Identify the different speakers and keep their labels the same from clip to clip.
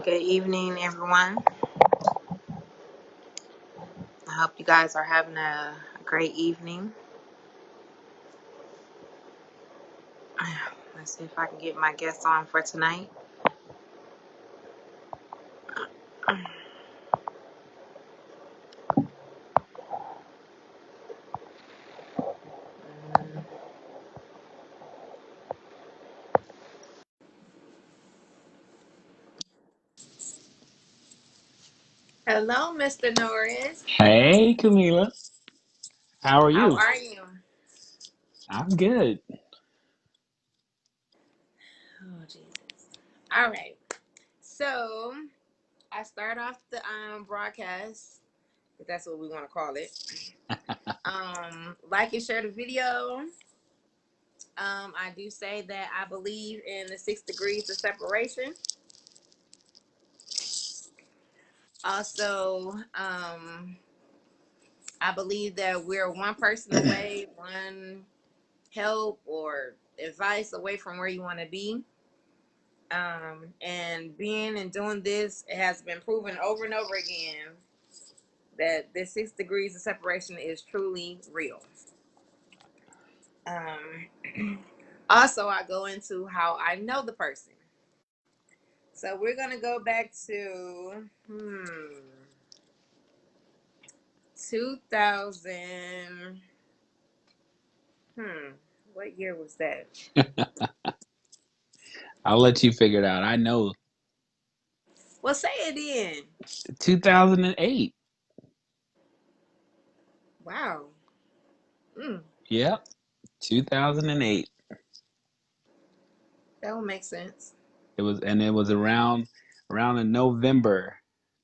Speaker 1: Good evening, everyone. I hope you guys are having a great evening. Let's see if I can get my guests on for tonight. Hello, Mr. Norris.
Speaker 2: Hey, Camila. How are
Speaker 1: How
Speaker 2: you?
Speaker 1: are you?
Speaker 2: I'm good.
Speaker 1: Oh, Jesus. All right. So, I start off the broadcast, if that's what we want to call it. Like and share the video. I do say that I believe in the 6 degrees of separation. Also, I believe that we're one person away, one help or advice away from where you want to be. And being and doing this, it has been proven over and over again that this 6 degrees of separation is truly real. Also, I go into how I know the person. So we're gonna go back to 2000. What year was that?
Speaker 2: I'll let you figure it out. I know
Speaker 1: Well, say it in.
Speaker 2: 2008.
Speaker 1: Wow. Mm,
Speaker 2: Yep, 2008.
Speaker 1: that would make sense.
Speaker 2: It was around the November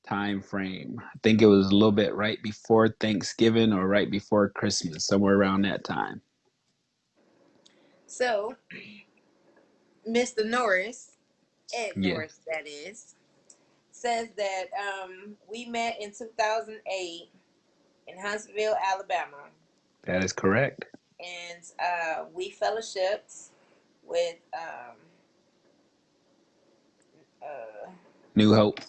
Speaker 2: time frame. I think it was a little bit right before Thanksgiving or right before Christmas, somewhere around that time.
Speaker 1: So, Mr. Norris, Ed
Speaker 2: Yeah,
Speaker 1: Norris, that is, says that we met in 2008 in Huntsville, Alabama,
Speaker 2: that is correct.
Speaker 1: and we fellowshipped with uh,
Speaker 2: New Hope.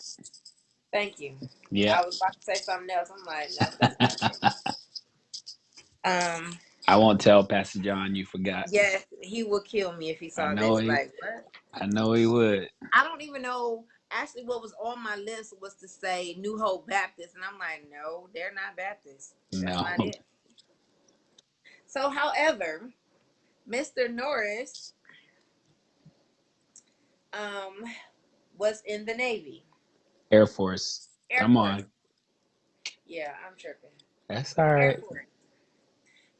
Speaker 1: thank you.
Speaker 2: Yeah.
Speaker 1: I was about to say something else. I'm like, nope, that's not it. Um,
Speaker 2: I won't tell Pastor John you forgot.
Speaker 1: yeah, he would kill me if he
Speaker 2: I
Speaker 1: saw
Speaker 2: know
Speaker 1: this.
Speaker 2: he
Speaker 1: Like, what?
Speaker 2: I know he would.
Speaker 1: I don't even know. Actually, what was on my list was to say New Hope Baptist, and I'm like, no, they're not Baptist. That's
Speaker 2: No.
Speaker 1: not it. So, however, Mr. Norris um, was in the Navy,
Speaker 2: Air Force.
Speaker 1: Air
Speaker 2: Come
Speaker 1: Force.
Speaker 2: on.
Speaker 1: Yeah, I'm tripping.
Speaker 2: That's all
Speaker 1: Air
Speaker 2: right.
Speaker 1: Force.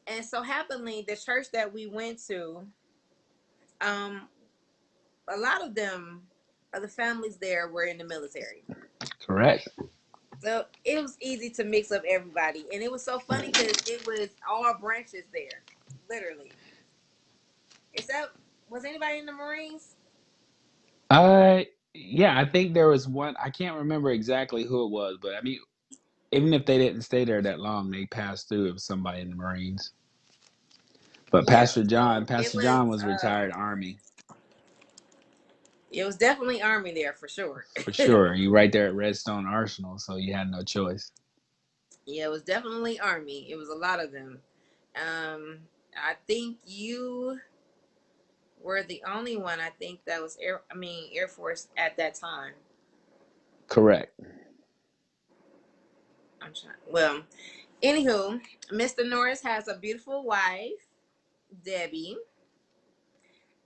Speaker 1: And so, happily, the church that we went to, um, a lot of them, the families there were in the military.
Speaker 2: Correct.
Speaker 1: So it was easy to mix up everybody, and it was so funny because it was all branches there, literally. Except, was anybody in the Marines?
Speaker 2: Uh, yeah, I think there was one. I can't remember exactly who it was, but I mean, even if they didn't stay there that long, they passed through. It was somebody in the Marines. But
Speaker 1: Yeah. It
Speaker 2: Pastor
Speaker 1: was.
Speaker 2: John was retired Army
Speaker 1: It was definitely Army there for sure.
Speaker 2: for
Speaker 1: Yeah,
Speaker 2: sure. You right there at Redstone Arsenal, so you had no choice.
Speaker 1: it was definitely Army. It was a lot of them. Um, I think you were the only one. I think that was Air. I mean Air Force at that time.
Speaker 2: Correct.
Speaker 1: I'm trying. Well, anywho, Mr. Norris has a beautiful wife, Debbie,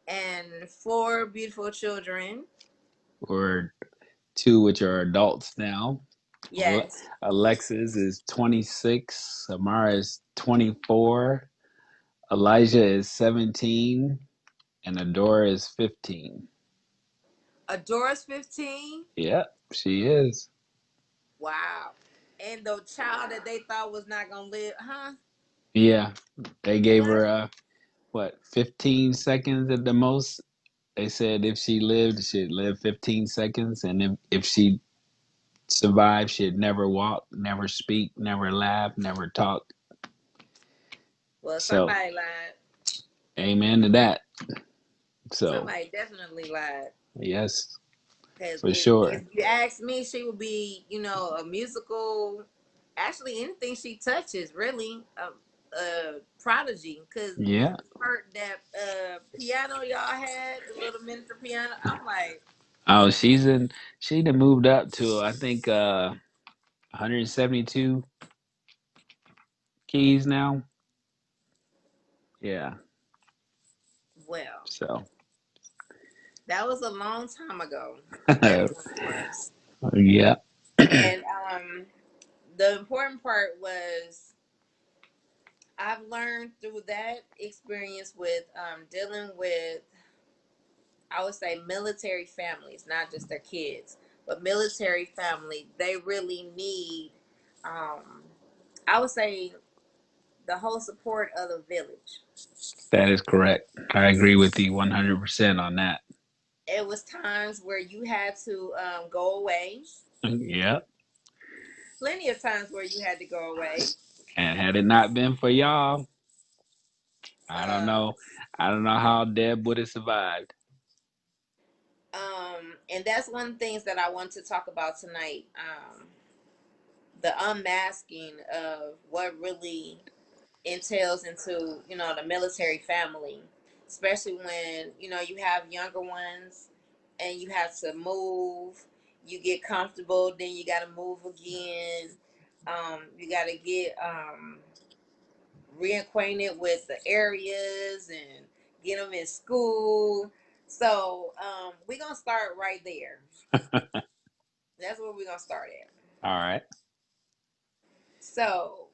Speaker 1: and four beautiful children.
Speaker 2: Or two, which are adults now.
Speaker 1: Yes,
Speaker 2: Alexis is 26. Amara is 24. Elijah is 17, and Adora is 15.
Speaker 1: Adora's 15.
Speaker 2: Yep, she is.
Speaker 1: Wow. And the child that they thought was not gonna live, huh?
Speaker 2: Yeah, they gave
Speaker 1: What?
Speaker 2: her what, 15 seconds at the most. They said if she lived, she'd live 15 seconds, and if she survived, she'd never walk, never speak, never laugh, never talk.
Speaker 1: Well,
Speaker 2: So,
Speaker 1: somebody lied.
Speaker 2: amen to that. So,
Speaker 1: Somebody definitely lied.
Speaker 2: yes,
Speaker 1: Cause
Speaker 2: for sure.
Speaker 1: if you ask me, she would be, a musical. Actually, anything she touches, really, a prodigy. Cause
Speaker 2: Yeah.
Speaker 1: her that piano y'all had, the little miniature piano. I'm like,
Speaker 2: Oh, she done moved up to I think 172 keys now. Yeah.
Speaker 1: well,
Speaker 2: So
Speaker 1: that was a long time ago. That really was.
Speaker 2: yeah.
Speaker 1: And the important part was I've learned through that experience with dealing with, I would say, military families, not just their kids, but military family. They really need, um, I would say, the whole support of the village.
Speaker 2: That is correct. I agree with you 100% on that.
Speaker 1: It was times where you had to go away.
Speaker 2: Yeah.
Speaker 1: Plenty of times where you had to go away.
Speaker 2: And had it not been for y'all, I don't
Speaker 1: Um,
Speaker 2: know. I don't know how Deb would have survived.
Speaker 1: and that's one of the things that I want to talk about tonight. The unmasking of what really entails into, the military family, especially when, you have younger ones and you have to move, you get comfortable, then you got to move again. You got to get reacquainted with the areas and get them in school. So we're going to start right there. That's where we're going to start at.
Speaker 2: All right.
Speaker 1: So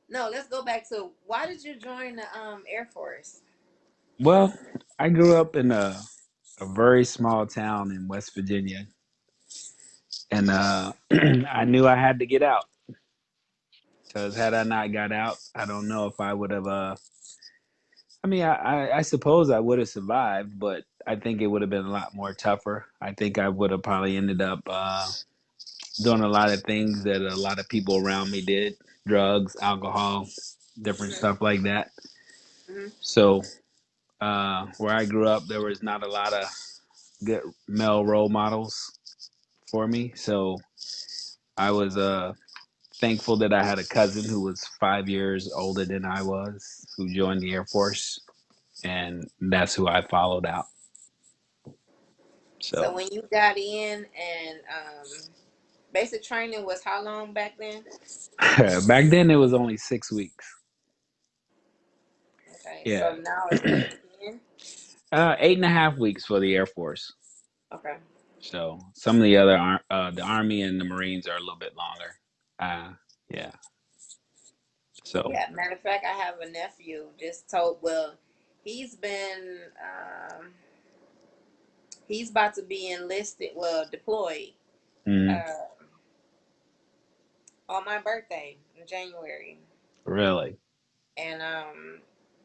Speaker 1: no, let's go back to, why did you join the Air Force?
Speaker 2: Well, I grew up in a very small town in West Virginia, and I knew I had to get out. Because had I not got out, I don't know if I would have. I mean, I suppose I would have survived, but I think it would have been a lot more tougher. I think I would have probably ended up doing a lot of things that a lot of people around me did: drugs, alcohol, different
Speaker 1: Mm-hmm.
Speaker 2: stuff like that.
Speaker 1: Mm-hmm.
Speaker 2: So where I grew up, there was not a lot of good male role models for me. So I was thankful that I had a cousin who was 5 years older than I was, who joined the Air Force, and that's who I followed out.
Speaker 1: So
Speaker 2: So
Speaker 1: when you got in, and basic training was how long back then?
Speaker 2: back then it was only 6 weeks.
Speaker 1: Okay, so
Speaker 2: Yeah,
Speaker 1: now it's what, 10?
Speaker 2: 8.5 weeks for the Air Force.
Speaker 1: Okay.
Speaker 2: So some of the other the Army and the Marines are a little bit longer. Yeah. So
Speaker 1: Yeah, matter of fact, I have a nephew just told, well, he's been, he's about to be enlisted, well, deployed
Speaker 2: mm,
Speaker 1: uh, on my birthday in January.
Speaker 2: really,
Speaker 1: And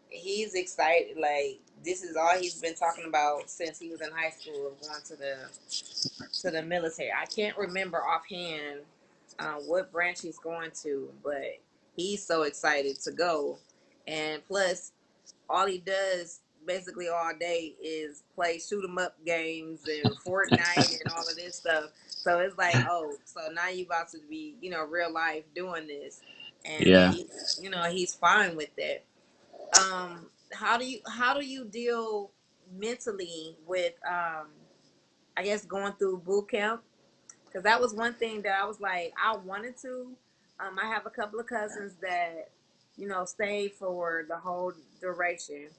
Speaker 1: he's excited. Like, this is all he's been talking about since he was in high school, of going to the military. I can't remember offhand what branch he's going to, but he's so excited to go. And plus, all he does basically all day is play shoot 'em up games and Fortnite and all of this stuff. So it's like, oh, so now you about to be, real life doing this, and
Speaker 2: yeah.
Speaker 1: he's fine with that. How do you deal mentally with I guess going through boot camp? Because that was one thing that I was like, I wanted to. I have a couple of cousins that stayed for the whole duration.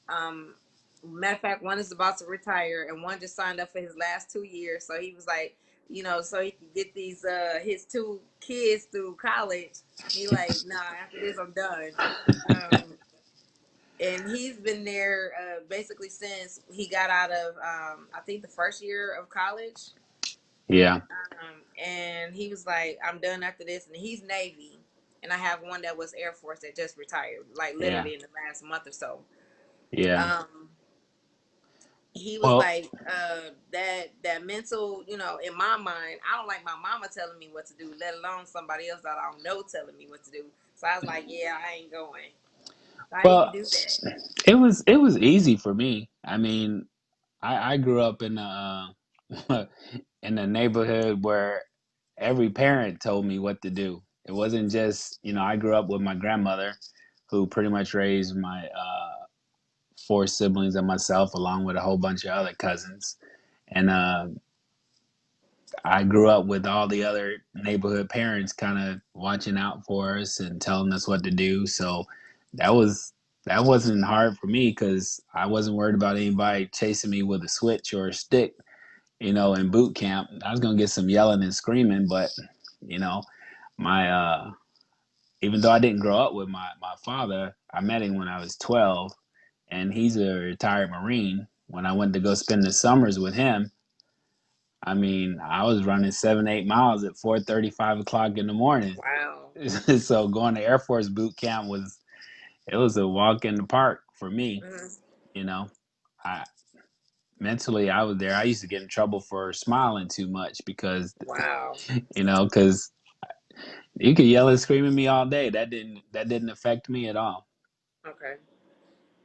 Speaker 1: Um, Matter of fact, one is about to retire, and one just signed up for his last 2 years. So he was like, so he could get these his two kids through college. He like, nah, after this I'm done. Um, and he's been there basically since he got out of I think the first year of college.
Speaker 2: Yeah,
Speaker 1: And he was like, I'm done after this. And he's Navy, and I have one that was Air Force that just retired, like
Speaker 2: yeah,
Speaker 1: literally in the last month or so.
Speaker 2: yeah.
Speaker 1: Um, he was
Speaker 2: Well,
Speaker 1: like, that mental, in my mind, I don't like my mama telling me what to do, let alone somebody else that I don't know telling me what to do. So I was like, yeah, I ain't going. How do you
Speaker 2: well,
Speaker 1: do that?
Speaker 2: it was easy for me. I mean, I grew up in in a neighborhood where every parent told me what to do. It wasn't just, I grew up with my grandmother who pretty much raised my four siblings and myself, along with a whole bunch of other cousins. And I grew up with all the other neighborhood parents kind of watching out for us and telling us what to do. So that was that wasn't hard for me because I wasn't worried about anybody chasing me with a switch or a stick. In boot camp, I was gonna get some yelling and screaming, but you know, my even though I didn't grow up with my father, I met him when I was 12, and he's a retired Marine. When I went to go spend the summers with him, I mean, I was running 7, 8 miles at 4:30, 5 o'clock in the morning.
Speaker 1: Wow.
Speaker 2: So going to Air Force boot camp was a walk in the park for me.
Speaker 1: Hmm.
Speaker 2: You know, I mentally I was there. I used to get in trouble for smiling too much
Speaker 1: Wow.
Speaker 2: because you could yell and scream at me all day. That didn't affect me at all.
Speaker 1: Okay.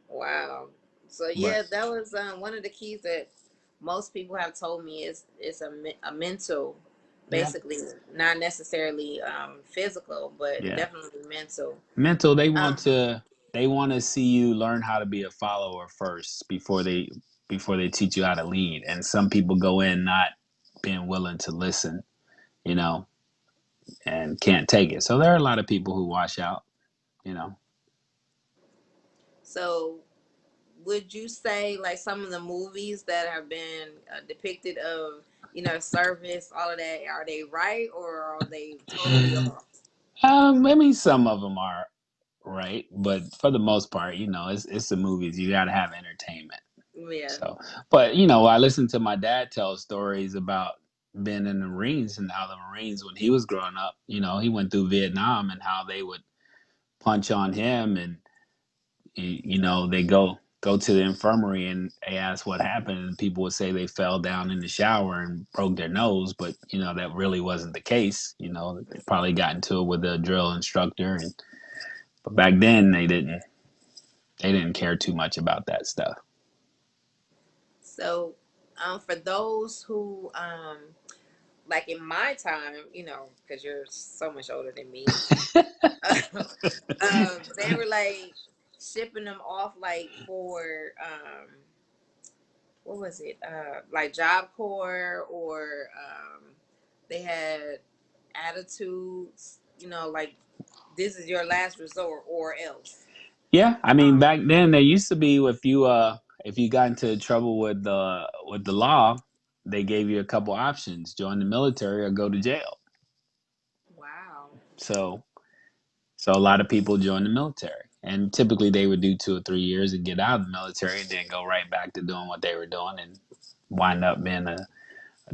Speaker 1: Wow. So
Speaker 2: But
Speaker 1: yeah, that was one of the keys that most people have told me is a mental,
Speaker 2: yeah,
Speaker 1: basically not necessarily physical, but
Speaker 2: yeah.
Speaker 1: definitely mental.
Speaker 2: Mental,
Speaker 1: Um,
Speaker 2: they want to see you learn how to be a follower first before they teach you how to lead. And some people go in not being willing to listen, you know, and can't take it. So there are a lot of people who wash out, you know.
Speaker 1: so would you say like some of the movies that have been depicted of service, all of that, are they right or are they totally off?
Speaker 2: I mean, some of them are right, but for the most part, it's the movies. You got to have entertainment.
Speaker 1: Yeah.
Speaker 2: So, but I listened to my dad tell stories about being in the Marines and how the Marines, when he was growing up, he went through Vietnam and how they would punch on him, and they go to the infirmary and they ask what happened, and people would say they fell down in the shower and broke their nose, but that really wasn't the case. They probably got into it with a drill instructor, and but back then they didn't care too much about that stuff.
Speaker 1: So for those who like in my time, because you're so much older than me, they were like shipping them off like for what was it? Like Job Corps or they had attitudes, like this is your last resort or else.
Speaker 2: Yeah, I mean,
Speaker 1: Um,
Speaker 2: back then there used to be if you got into trouble with the law, they gave you a couple options: join the military or go to jail.
Speaker 1: wow.
Speaker 2: So a lot of people join the military, and typically they would do 2 or 3 years and get out of the military, and then go right back to doing what they were doing, and wind up being a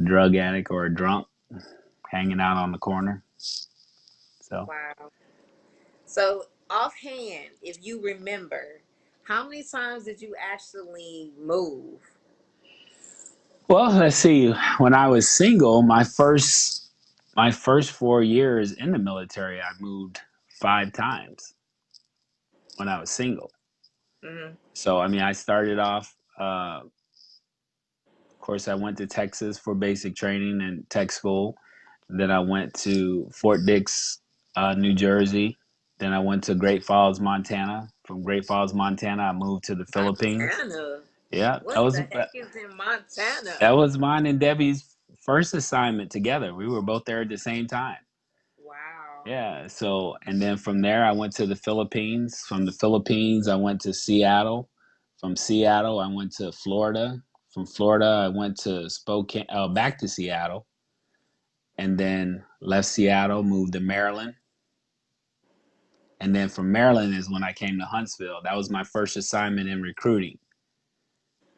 Speaker 2: drug addict or a drunk, hanging out on the corner. So,
Speaker 1: Wow. So offhand, if you remember, how many times did you actually move?
Speaker 2: well, let's see. When I was single, my first 4 years in the military, I moved 5 times when I was single.
Speaker 1: Hmm.
Speaker 2: So I mean, I started off. Of course, I went to Texas for basic training and tech school. Then I went to Fort Dix, New Jersey. Then I went to Great Falls, Montana. From Great Falls, Montana, I moved to the Philippines.
Speaker 1: Montana.
Speaker 2: Yeah, that
Speaker 1: What
Speaker 2: was
Speaker 1: the heck is in Montana?
Speaker 2: that was mine and Debbie's first assignment together. We were both there at the same time.
Speaker 1: Wow.
Speaker 2: Yeah. So, and then from there, I went to the Philippines. From the Philippines, I went to Seattle. From Seattle, I went to Florida. From Florida, I went to Spokane, back to Seattle, and then left Seattle, moved to Maryland. And then from Maryland is when I came to Huntsville. That was my first assignment in recruiting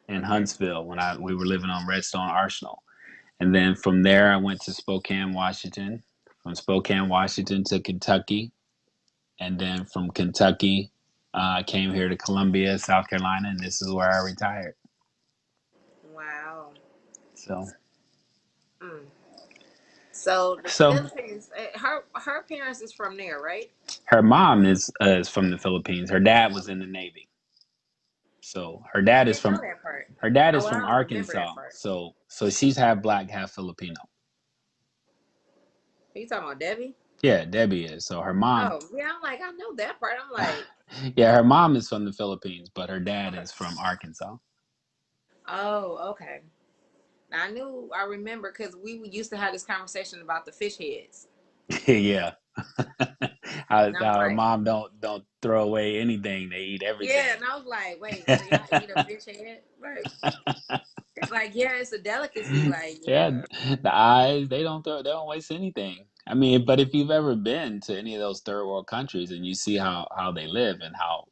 Speaker 2: in
Speaker 1: Okay.
Speaker 2: Huntsville when we were living on Redstone Arsenal. And then from there, I went to Spokane, Washington. From Spokane, Washington to Kentucky, and then from Kentucky, I came here to Columbia, South Carolina, and this is where I retired.
Speaker 1: Wow.
Speaker 2: So,
Speaker 1: Mm. So the
Speaker 2: so
Speaker 1: Philippines, her parents is from there, right?
Speaker 2: her mom is from the Philippines. Her dad was in the Navy. So
Speaker 1: I didn't know that part.
Speaker 2: her dad
Speaker 1: Oh,
Speaker 2: is
Speaker 1: well, I
Speaker 2: from
Speaker 1: don't remember that
Speaker 2: Arkansas.
Speaker 1: part.
Speaker 2: So she's half black, half Filipino.
Speaker 1: Are you talking about Debbie?
Speaker 2: Yeah, Debbie is. So her mom,
Speaker 1: Oh, yeah. I'm like, I know that part. I'm like,
Speaker 2: yeah, her mom is from the Philippines, but her dad is from Arkansas.
Speaker 1: oh, okay. Now, I remember because we used to have this conversation about the fish heads.
Speaker 2: Yeah.
Speaker 1: And I'm
Speaker 2: How her
Speaker 1: like,
Speaker 2: mom don't throw away anything. They eat
Speaker 1: yeah.
Speaker 2: everything.
Speaker 1: And I was like, wait, so y'all eat a fish head? Like, it's like, yeah, it's a delicacy. Like,
Speaker 2: Yeah,
Speaker 1: yeah.
Speaker 2: the eyes, they don't waste anything. I mean, but if you've ever been to any of those third world countries and you see how they live and how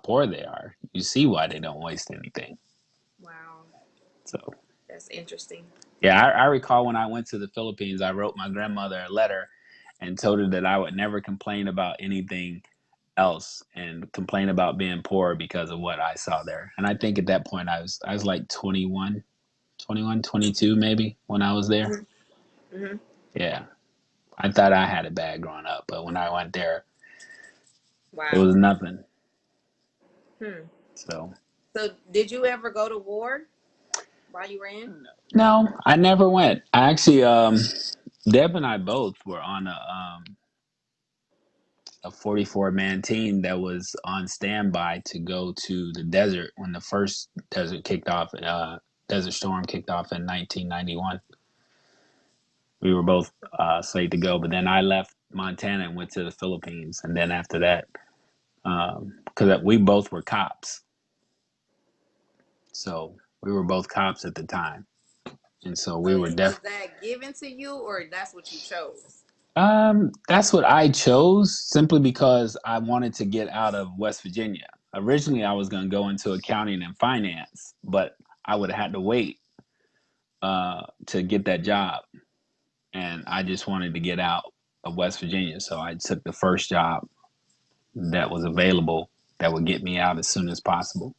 Speaker 2: poor they are, you see why they don't waste anything.
Speaker 1: Wow.
Speaker 2: So,
Speaker 1: That's interesting.
Speaker 2: yeah, I recall when I went to the Philippines, I wrote my grandmother a letter and told her that I would never complain about anything else and complain about being poor because of what I saw there. And I think at that point I was like 21, 22 maybe when I was there.
Speaker 1: Hmm. Hmm.
Speaker 2: Yeah. I thought I had it bad growing up, but when I went there, it
Speaker 1: Wow.
Speaker 2: was nothing.
Speaker 1: Hmm.
Speaker 2: So,
Speaker 1: So, did you ever go to war while you were in?
Speaker 2: no, I never went. I actually Deb and I both were on a 44 man team that was on standby to go to the desert when the first desert storm kicked off in 1991. We were both slated to go, but then I left Montana and went to the Philippines, and then after that, because we both were cops, so we were both cops at the time, and so we
Speaker 1: So,
Speaker 2: were
Speaker 1: was
Speaker 2: def.
Speaker 1: that given to you, or that's what you chose?
Speaker 2: That's what I chose simply because I wanted to get out of West Virginia. Originally, I was going to go into accounting and finance, but I would have had to wait to get that job, and I just wanted to get out of West Virginia, so I took the first job that was available that would get me out as soon as possible.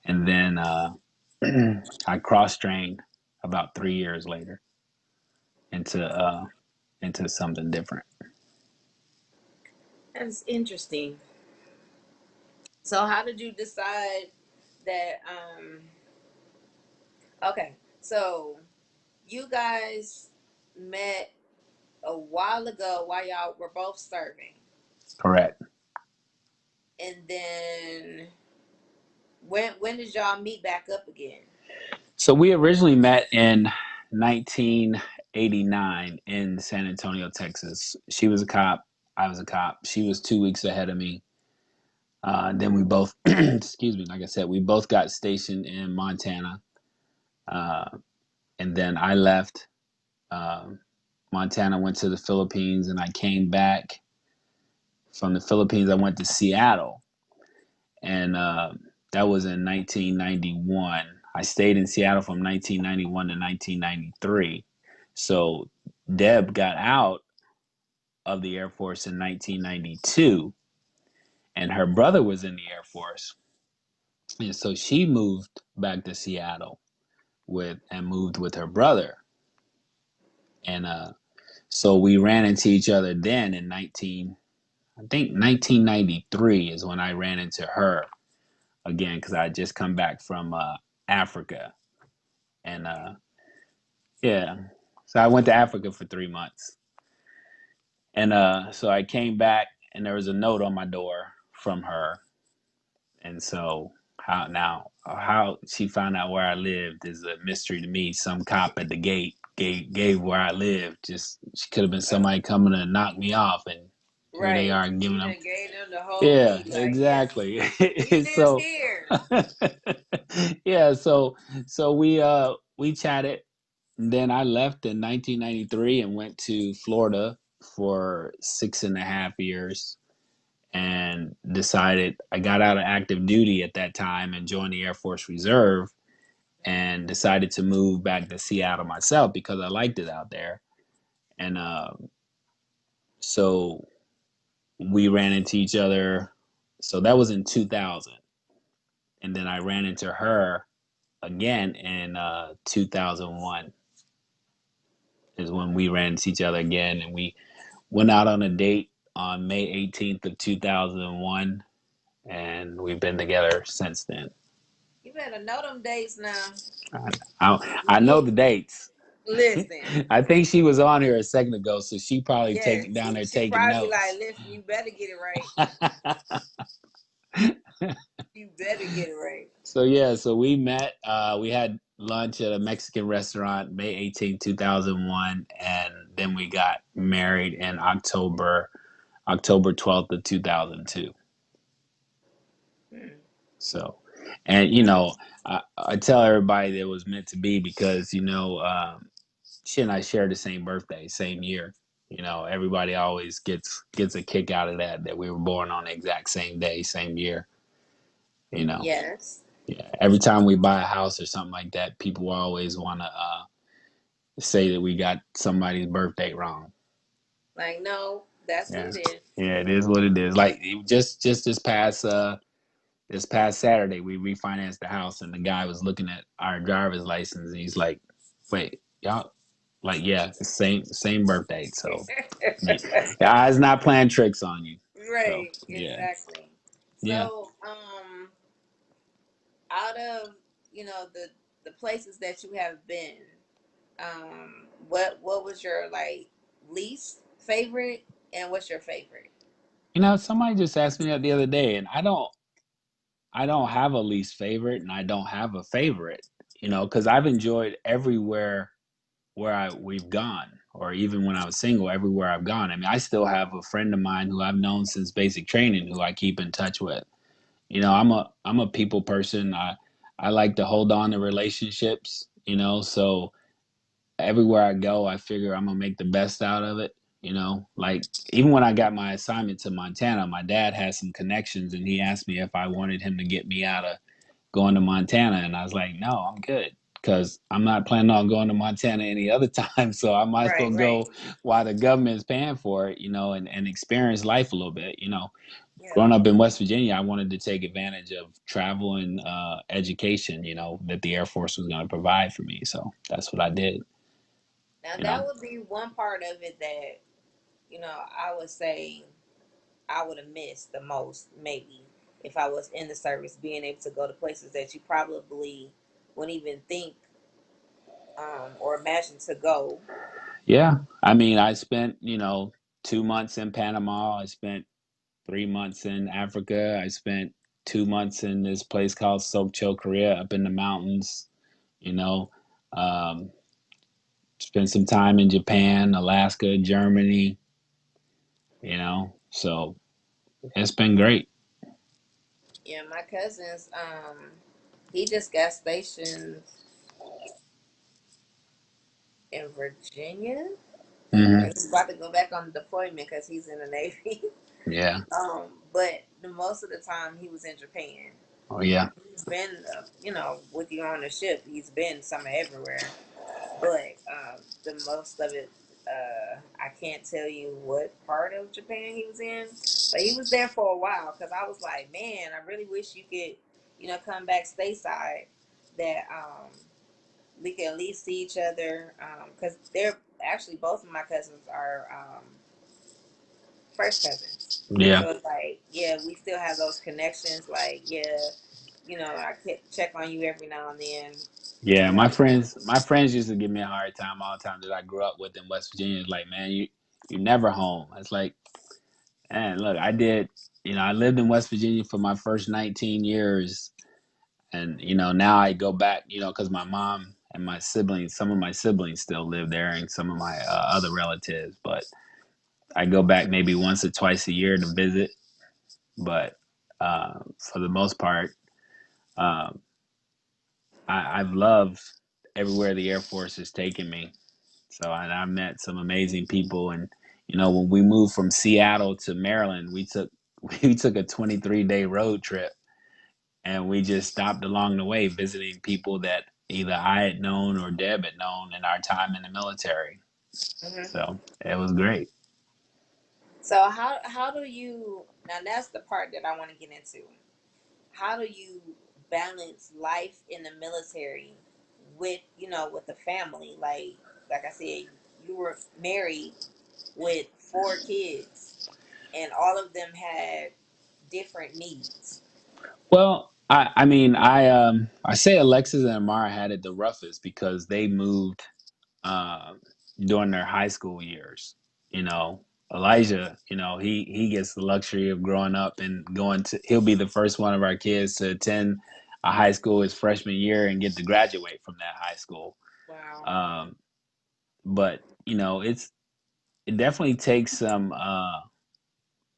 Speaker 2: And then I cross trained about 3 years later into into something different.
Speaker 1: That's interesting. So, how did you decide that? Okay, so you guys met a while ago while y'all were both serving,
Speaker 2: Correct.
Speaker 1: and then when did y'all meet back up again?
Speaker 2: So we originally met in 1989 in San Antonio, Texas. She was a cop. I was a cop. She was 2 weeks ahead of me. Then we both, excuse me, like I said, we both got stationed in Montana. Uh, and then I left Montana, went to the Philippines, and I came back from the Philippines. I went to Seattle, and that was in 1991. I stayed in Seattle from 1991 to 1993. So Deb got out of the Air Force in 1992, and her brother was in the Air Force, and so she moved back to Seattle with and moved with her brother, and so we ran into each other then in 1993 is when I ran into her again because I had just come back from Africa, and yeah, so I went to Africa for 3 months, and so I came back, and there was a note on my door from her, and so how she found out where I lived is a mystery to me. Some cop at the gate gave where I lived. Just she could have been somebody coming to knock me off, and here they
Speaker 1: Right,
Speaker 2: are giving
Speaker 1: she
Speaker 2: them.
Speaker 1: done gave them the whole
Speaker 2: Yeah,
Speaker 1: key. Like, yes,
Speaker 2: exactly.
Speaker 1: he lives
Speaker 2: So
Speaker 1: here.
Speaker 2: yeah, so we chatted. And then I left in 1993 and went to Florida for 6.5 years and decided I got out of active duty at that time and joined the Air Force Reserve and decided to move back to Seattle myself because I liked it out there. And so we ran into each other. So that was in 2000. And then I ran into her again in 2001 is when we ran into each other again. And we went out on a date on May 18th of 2001. and we've been together since then.
Speaker 1: You better know them dates now.
Speaker 2: I know
Speaker 1: You
Speaker 2: the dates.
Speaker 1: listen.
Speaker 2: I think she was on here a second ago, so she probably
Speaker 1: Yes,
Speaker 2: taking down there
Speaker 1: she
Speaker 2: taking
Speaker 1: probably be like,
Speaker 2: notes.
Speaker 1: listen, you better get it right. You better get it right.
Speaker 2: So yeah, so we met. We had lunch at a Mexican restaurant May 18, 2001, and then we got married in October 12th of 2002.
Speaker 1: Hmm.
Speaker 2: So, and I tell everybody that it was meant to be because she and I share the same birthday, same year. Everybody always gets a kick out of that we were born on the exact same day, same year. You know,
Speaker 1: Yes.
Speaker 2: yeah. Every time we buy a house or something like that, people always want to say that we got somebody's birthday wrong.
Speaker 1: Like, no, that's what
Speaker 2: Yeah,
Speaker 1: it is.
Speaker 2: yeah, it is what it is. Like just this past Saturday, we refinanced the house, and the guy was looking at our driver's license, and he's like, "Wait, y'all." Like, yeah, it's same birthday. So yeah, your eyes not playing tricks on you. So
Speaker 1: Right,
Speaker 2: yeah,
Speaker 1: exactly.
Speaker 2: yeah.
Speaker 1: So, out of the places that you have been, what was your like least favorite, and what's your favorite?
Speaker 2: Somebody just asked me that the other day, and I don't have a least favorite, and I don't have a favorite. Because I've enjoyed everywhere where we've gone, or even when I was single, everywhere I've gone. I mean, I still have a friend of mine who I've known since basic training, who I keep in touch with. I'm a people person. I like to hold on to relationships. So everywhere I go, I figure I'm gonna make the best out of it. Like even when I got my assignment to Montana, my dad had some connections, and he asked me if I wanted him to get me out of going to Montana, and I was like, no, I'm good. Because I'm not planning on going to Montana any other time, so I might as well
Speaker 1: Right, right.
Speaker 2: go while the government is paying for it, and experience life a little bit.
Speaker 1: Yeah.
Speaker 2: Growing up in West Virginia, I wanted to take advantage of travel and education, that the Air Force was going to provide for me. So that's what I did.
Speaker 1: Now
Speaker 2: You
Speaker 1: that
Speaker 2: know,
Speaker 1: would be one part of it that I would say I would have missed the most, maybe, if I was in the service, being able to go to places that you probably wouldn't even think or imagine to go.
Speaker 2: yeah. I mean, I spent 2 months in Panama. I spent 3 months in Africa. I spent 2 months in this place called Sokcho, Korea, up in the mountains. You know, um, spent some time in Japan, Alaska, Germany. So it's been great.
Speaker 1: Yeah, my cousin's he just got stationed in Virginia.
Speaker 2: Hmm.
Speaker 1: He's about to go back on deployment because he's in the Navy.
Speaker 2: Yeah.
Speaker 1: But the most of the time he was in Japan.
Speaker 2: Oh yeah.
Speaker 1: He's been, with you on the ship. He's been somewhere everywhere. But the most of it, I can't tell you what part of Japan he was in, but he was there for a while. Because I was like, man, I really wish you could, come back stateside. That we could at least see each other. Because they're actually both of my cousins are first cousins.
Speaker 2: Yeah.
Speaker 1: So it's like, yeah, we still have those connections. Like, yeah, I could check on you every now and then.
Speaker 2: Yeah.
Speaker 1: You
Speaker 2: My
Speaker 1: know,
Speaker 2: friends, my friends used to give me a hard time all the time that I grew up with in West Virginia. It's like, man, you never home. It's like, man, look, I did. I lived in West Virginia for my first 19 years, and now I go back. Because my mom and my siblings, some of my siblings still live there, and some of my other relatives. But I go back maybe once or twice a year to visit. But for the most part, um, I've loved everywhere the Air Force has taken me. So I met some amazing people, and when we moved from Seattle to Maryland, we took a 23-day road trip, and we just stopped along the way visiting people that either I had known or Deb had known in our time in the military.
Speaker 1: hmm.
Speaker 2: So it was great.
Speaker 1: So how do you now? That's the part that I want to get into. How do you balance life in the military with with the family? Like I said, you were married with 4 kids, and all of them had different needs.
Speaker 2: Well, I mean, I say Alexis and Amara had it the roughest because they moved uh, during their high school years. You know, Elijah, you know, he gets the luxury of growing up and going to. He'll be the first one of our kids to attend a high school his freshman year and get to graduate from that high school.
Speaker 1: Wow.
Speaker 2: Um, but you know, it definitely takes some.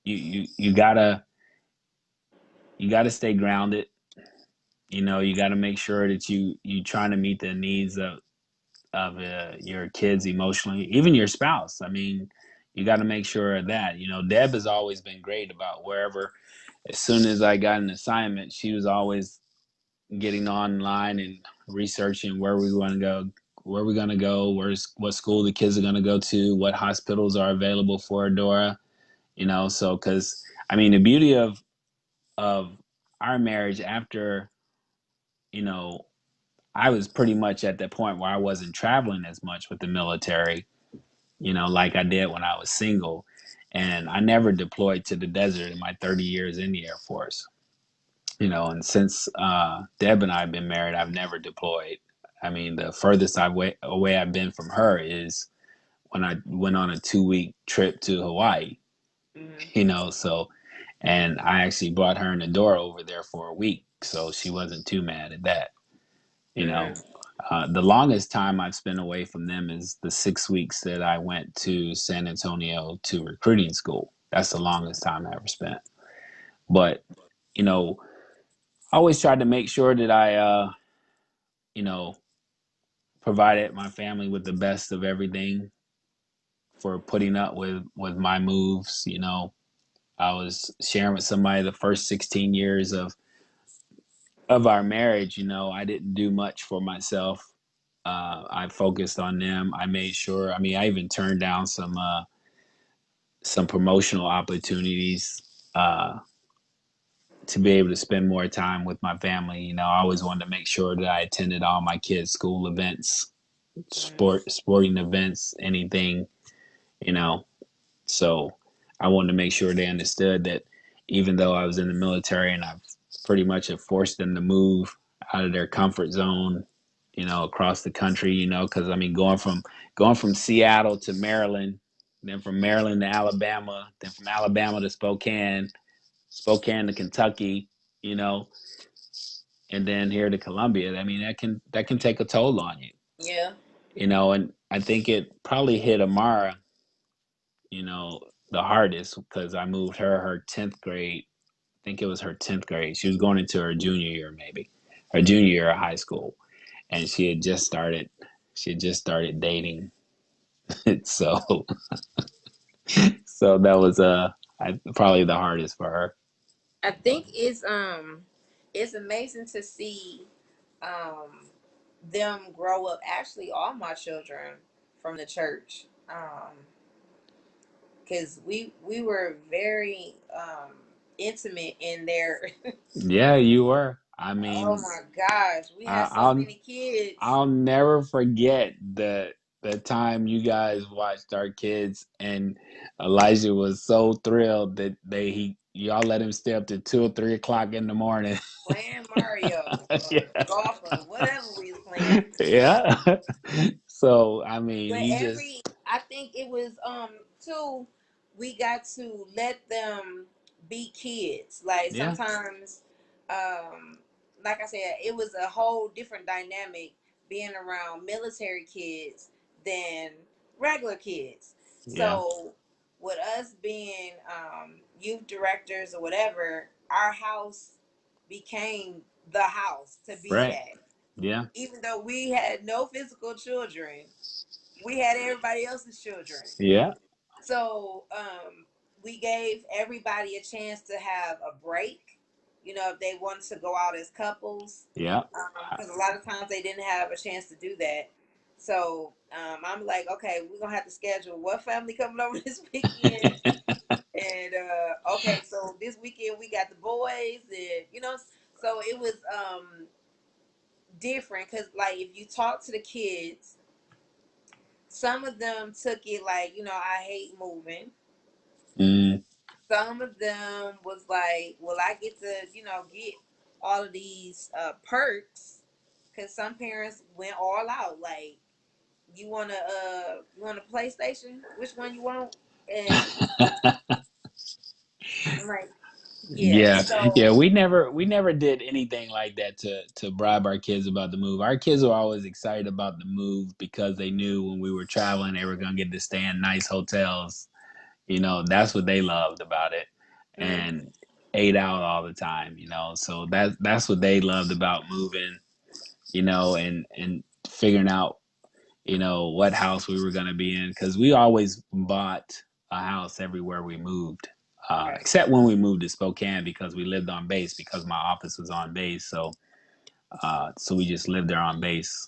Speaker 2: You gotta stay grounded. You know, you got to make sure that you trying to meet the needs of your kids emotionally, even your spouse. I mean, you got to make sure of that. You know, Deb has always been great about wherever. As soon as I got an assignment, she was always getting online and researching where we want to go, where we're going to go, where's what school the kids are going to go to, what hospitals are available for Dora. You know, so because I mean, the beauty of our marriage after you know I was pretty much at that point where I wasn't traveling as much with the military, you know, like I did when I was single. And I never deployed to the desert in my 30 years in the Air Force, you know, and since Deb and I have been married, I've never deployed. I mean, the furthest away I've been from her is when I went on a 2 week trip to Hawaii,
Speaker 1: Hmm.
Speaker 2: you know, so, and I actually brought her and Adora over there for a week. So she wasn't too mad at that. You know,
Speaker 1: Hmm.
Speaker 2: the longest time I've spent away from them is the 6 weeks that I went to San Antonio to recruiting school. That's the longest time I ever spent. But, you know, I always tried to make sure that you know, provided my family with the best of everything for putting up with my moves. You know, I was sharing with somebody the first 16 years of our marriage. You know, I didn't do much for myself. I focused on them. I made sure. I mean, I even turned down some promotional opportunities uh, to be able to spend more time with my family. You know, I always wanted to make sure that I attended all my kids' school events,
Speaker 1: Hmm.
Speaker 2: sporting events, anything. You know, so I wanted to make sure they understood that even though I was in the military and I've pretty much have forced them to move out of their comfort zone, you know, across the country, you know, because I mean, going from Seattle to Maryland, then from Maryland to Alabama, then from Alabama to Spokane, Spokane to Kentucky, you know, and then here to Columbia. I mean, that can take a toll on you,
Speaker 1: Yeah.
Speaker 2: you know, and I think it probably hit Amara, you know, the hardest because I moved her 10th grade. I think it was her 10th grade. She was going into her junior year, maybe her junior year of high school, and she had just started dating. so so that was probably the hardest for her.
Speaker 1: I think it's amazing to see um them grow up. Actually, all my children from the church. Because we were very intimate in there.
Speaker 2: Yeah, you were. I
Speaker 1: Oh
Speaker 2: mean,
Speaker 1: my gosh, we had
Speaker 2: I,
Speaker 1: so
Speaker 2: I'll
Speaker 1: many kids.
Speaker 2: I'll never forget the time you guys watched our kids and Elijah was so thrilled that y'all let him stay up to 2 or 3 o'clock in the morning.
Speaker 1: Playing Mario or
Speaker 2: Yeah.
Speaker 1: golf or whatever we was playing.
Speaker 2: Yeah. So I mean,
Speaker 1: But
Speaker 2: he just
Speaker 1: every I think it was too, we got to let them be kids. Like
Speaker 2: yeah,
Speaker 1: sometimes like I said, it was a whole different dynamic being around military kids than regular kids.
Speaker 2: yeah,
Speaker 1: So with us being youth directors or whatever, our house became the house to be
Speaker 2: right,
Speaker 1: at.
Speaker 2: yeah,
Speaker 1: Even though we had no physical children, we had everybody else's children.
Speaker 2: yeah,
Speaker 1: So we gave everybody a chance to have a break. You know, if they wanted to go out as couples,
Speaker 2: yeah,
Speaker 1: because a lot of times they didn't have a chance to do that. So I'm like, okay, we're gonna have to schedule what family coming over this weekend, and okay, so this weekend we got the boys, and you know, so it was different because like if you talk to the kids, some of them took it like, I hate moving.
Speaker 2: mm,
Speaker 1: some of them was like, well, I get to, get all of these perks because some parents went all out. Like, you want a PlayStation? Which one you want? And I'm like, yeah.
Speaker 2: Yeah, yeah.
Speaker 1: So,
Speaker 2: We never did anything like that to bribe our kids about the move. Our kids were always excited about the move because they knew when we were traveling, they were gonna get to stay in nice hotels. That's what they loved about it,
Speaker 1: mm,
Speaker 2: and ate out all the time. So that's what they loved about moving. And figuring out what house we were going to be in because we always bought a house everywhere we moved,
Speaker 1: okay,
Speaker 2: except when we moved to Spokane because we lived on base because my office was on base. So we just lived there on base,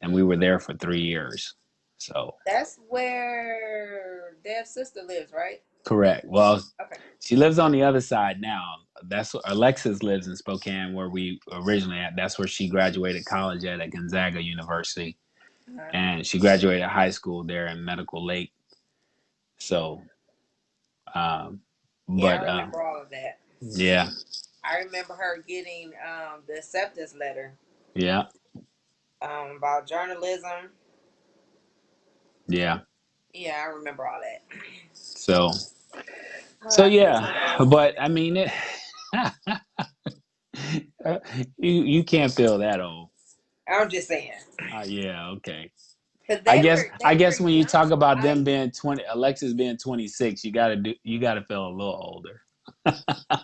Speaker 2: and we were there for 3 years. So
Speaker 1: that's where Dev's sister lives, right?
Speaker 2: correct. Well,
Speaker 1: Okay.
Speaker 2: she lives on the other side now. That's Alexis lives in Spokane, where we originally at. That's where she graduated college at Gonzaga University,
Speaker 1: Uh-huh.
Speaker 2: and she graduated high school there in Medical Lake. So, um,
Speaker 1: Yeah, I
Speaker 2: but
Speaker 1: remember all of that.
Speaker 2: yeah,
Speaker 1: I remember her getting the acceptance letter
Speaker 2: yeah,
Speaker 1: about journalism.
Speaker 2: yeah.
Speaker 1: Yeah, I remember all that.
Speaker 2: So,
Speaker 1: Oh,
Speaker 2: so
Speaker 1: I feel
Speaker 2: yeah.
Speaker 1: so old.
Speaker 2: But I mean, you can't feel that old.
Speaker 1: I'm just saying,
Speaker 2: Yeah, okay.
Speaker 1: because
Speaker 2: I
Speaker 1: they
Speaker 2: guess
Speaker 1: were
Speaker 2: I
Speaker 1: they were
Speaker 2: guess when you talk
Speaker 1: young.
Speaker 2: about them
Speaker 1: I
Speaker 2: being 20, Alexis being 26, you gotta feel a little older.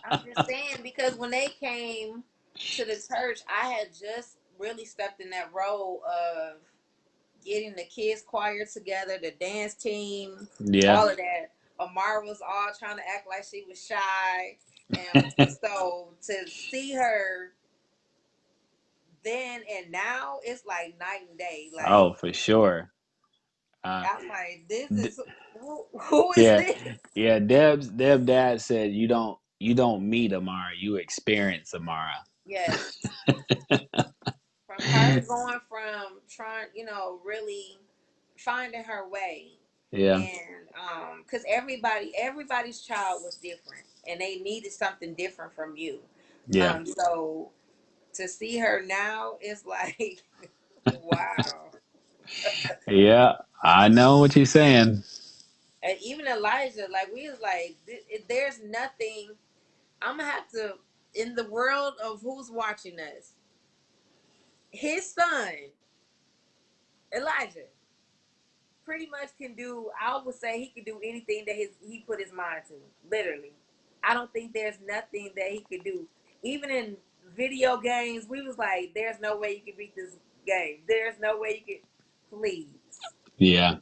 Speaker 1: I'm just saying because when they came to the church, I had just really stepped in that role of getting the kids choir together, the dance team,
Speaker 2: Yeah.
Speaker 1: all of that. Amara was all trying to act like she was shy, and so to see her then and now, it's like night and day. Like,
Speaker 2: Oh, for sure. Uh,
Speaker 1: I'm like, this
Speaker 2: d-
Speaker 1: is who is
Speaker 2: yeah,
Speaker 1: this?
Speaker 2: yeah. Deb dad said you don't meet Amara, you experience Amara.
Speaker 1: Yes, from her going from trying, really finding her way,
Speaker 2: Yeah,
Speaker 1: and because everybody's child was different, and they needed something different from you.
Speaker 2: yeah,
Speaker 1: So to see her now is like, wow.
Speaker 2: yeah. I know what you're saying.
Speaker 1: And even Elijah, like we was like, there's nothing. I'm gonna have to, in the world of who's watching us, his son Elijah pretty much can do. I would say he can do anything that he put his mind to. Literally, I don't think there's nothing that he could do. Even in video games, we was like, there's no way you can beat this game. There's no way you can. Please,
Speaker 2: Yeah,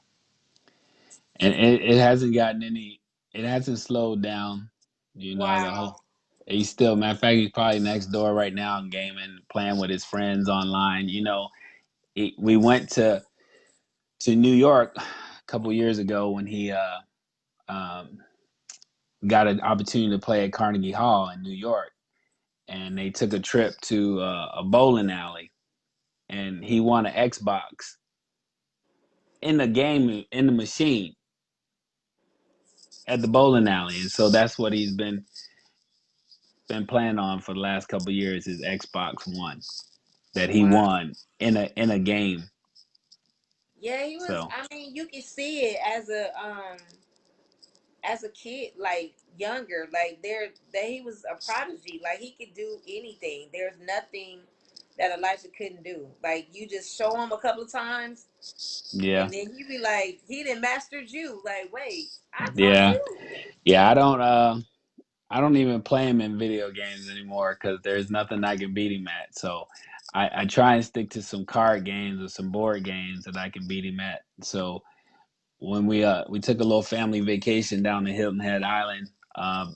Speaker 2: and it hasn't gotten any. It hasn't slowed down. The whole.
Speaker 1: wow.
Speaker 2: He's still. Matter of fact, he's probably next door right now, gaming, playing with his friends online. We went to New York a couple years ago when he um, got an opportunity to play at Carnegie Hall in New York, and they took a trip to a bowling alley, and he won an Xbox in the game in the machine at the bowling alley, and so that's what he's been playing on for the last couple of years is Xbox One that he
Speaker 1: Wow.
Speaker 2: won in a game.
Speaker 1: Yeah, he was.
Speaker 2: So
Speaker 1: I mean, you can see it as a kid, like younger, like that he was a prodigy. Like he could do anything. There's nothing that Elijah couldn't do. Like you just show him a couple of times,
Speaker 2: yeah,
Speaker 1: and then he be like, he done mastered you. Like, wait, I taught
Speaker 2: yeah,
Speaker 1: you.
Speaker 2: yeah. I don't even play him in video games anymore because there's nothing I can beat him at. So I try and stick to some card games or some board games that I can beat him at. So when we took a little family vacation down to Hilton Head Island a